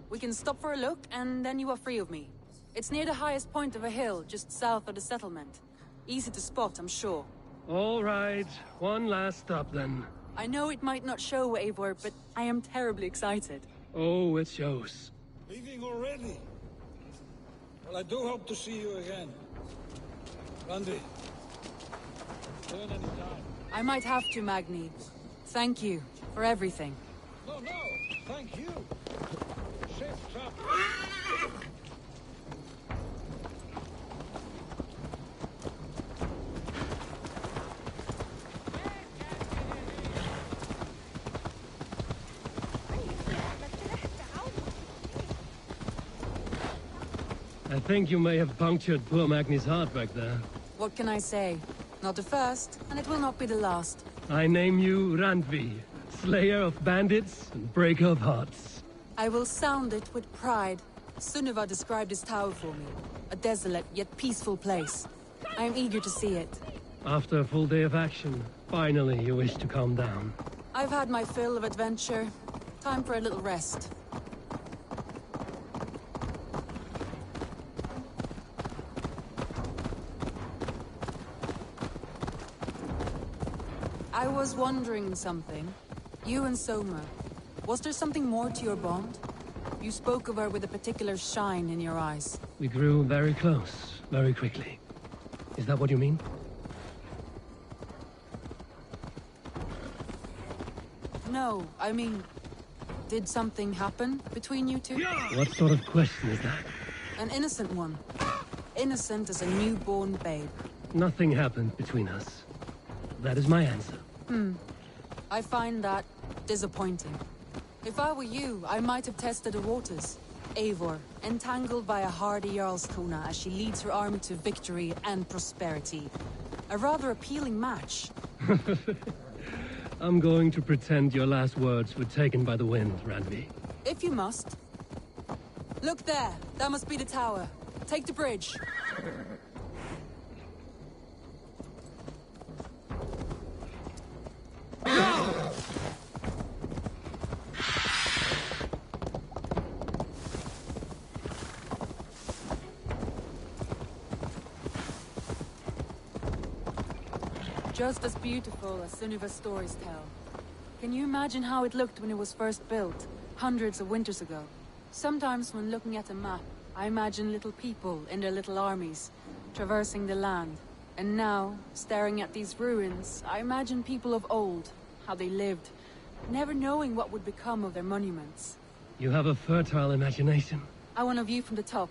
We can stop for a look, and then you are free of me. It's near the highest point of a hill, just south of the settlement. Easy to spot, I'm sure. All right, one last stop then. I know it might not show, Eivor, but I am terribly excited. Oh, it shows. Leaving already? Well, I do hope to see you again. Randvi, turn any time. I might have to, Magni. Thank you for everything. No, thank you. Safe travel. I think you may have punctured poor Magni's heart back there. What can I say? Not the first, and it will not be the last. I name you Randvi, slayer of bandits and breaker of hearts. I will sound it with pride. Sunniva described this tower for me. A desolate yet peaceful place. I am eager to see it. After a full day of action, finally you wish to calm down. I've had my fill of adventure. Time for a little rest. I was wondering something. You and Soma. Was there something more to your bond? You spoke of her with a particular shine in your eyes. We grew very close, very quickly. Is that what you mean? No, I mean... Did something happen between you two? What sort of question is that? An innocent one. Innocent as a newborn babe. Nothing happened between us. That is my answer. I find that disappointing. If I were you, I might have tested the waters. Eivor, entangled by a hardy Jarlskona as she leads her army to victory and prosperity. A rather appealing match. I'm going to pretend your last words were taken by the wind, Randvi. If you must. Look there, that must be the tower. Take the bridge. Just as beautiful as Sunniva's stories tell. Can you imagine how it looked when it was first built, hundreds of winters ago? Sometimes when looking at a map, I imagine little people in their little armies, traversing the land. And now, staring at these ruins, I imagine people of old, how they lived, never knowing what would become of their monuments. You have a fertile imagination. I want a view from the top.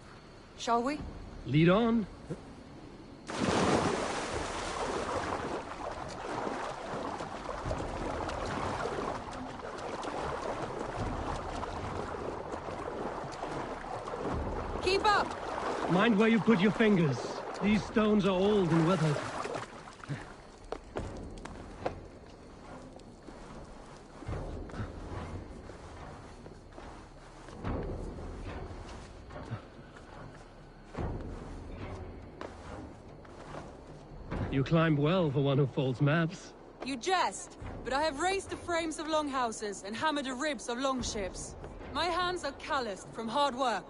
Shall we? Lead on. Keep up! Mind where you put your fingers. These stones are old and weathered. You climb well for one who folds maps. You jest, but I have raised the frames of longhouses and hammered the ribs of longships. My hands are calloused from hard work.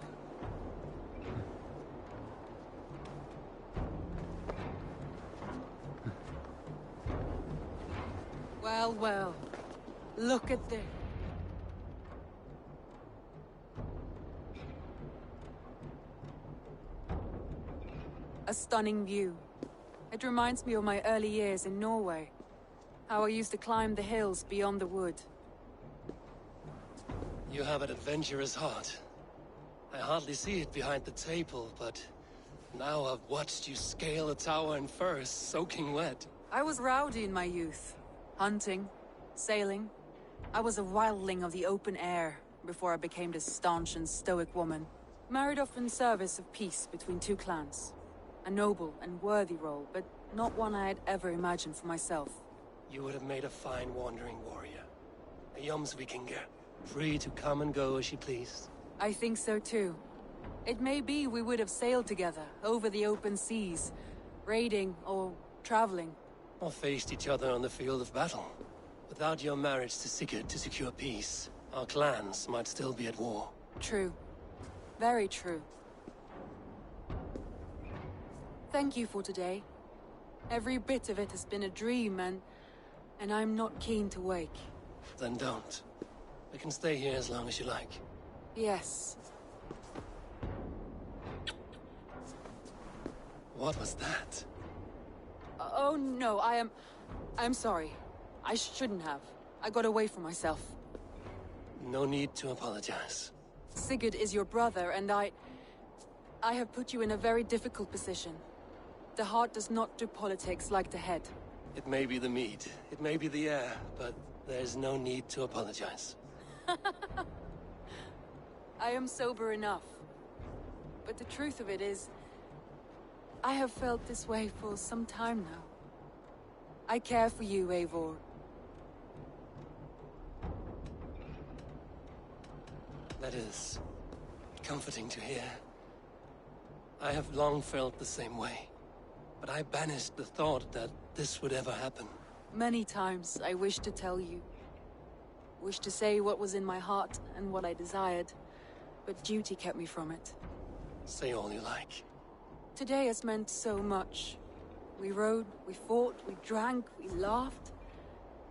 Well, well. Look at this. A stunning view. It reminds me of my early years in Norway. How I used to climb the hills beyond the wood. You have an adventurous heart. I hardly see it behind the table, but now I've watched you scale a tower in furs, soaking wet. I was rowdy in my youth. Hunting, sailing. I was a wildling of the open air before I became this staunch and stoic woman. Married off in service of peace between two clans. A noble and worthy role, but not one I had ever imagined for myself. You would have made a fine wandering warrior. A Jomsvikinger, free to come and go as she pleased. I think so too. It may be we would have sailed together, over the open seas, raiding or traveling. Or faced each other on the field of battle. Without your marriage to Sigurd to secure peace, our clans might still be at war. True. Very true. Thank you for today. Every bit of it has been a dream, and I'm not keen to wake. Then don't. We can stay here as long as you like. Yes. What was that? Oh no, I'm sorry. I shouldn't have. I got away from myself. No need to apologize. Sigurd is your brother, and I have put you in a very difficult position. The heart does not do politics like the head. It may be the meat, it may be the air, but there's no need to apologize. I am sober enough. But the truth of it is, I have felt this way for some time now. I care for you, Eivor. That is comforting to hear. I have long felt the same way, but I banished the thought that this would ever happen. Many times I wished to tell you. Wished to say what was in my heart and what I desired, but duty kept me from it. Say all you like. Today has meant so much. We rode, we fought, we drank, we laughed.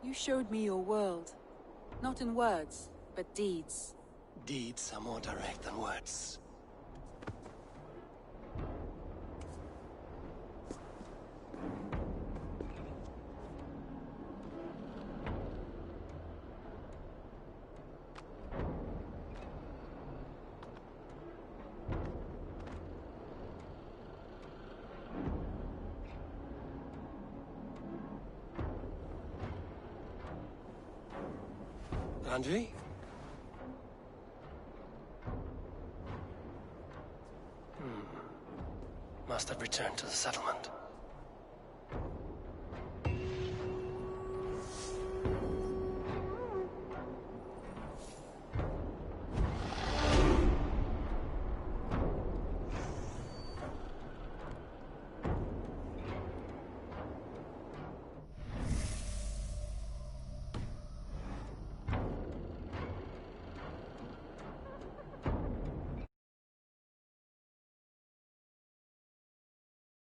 You showed me your world. Not in words, but deeds. Deeds are more direct than words. Andre? Must have returned to the settlement.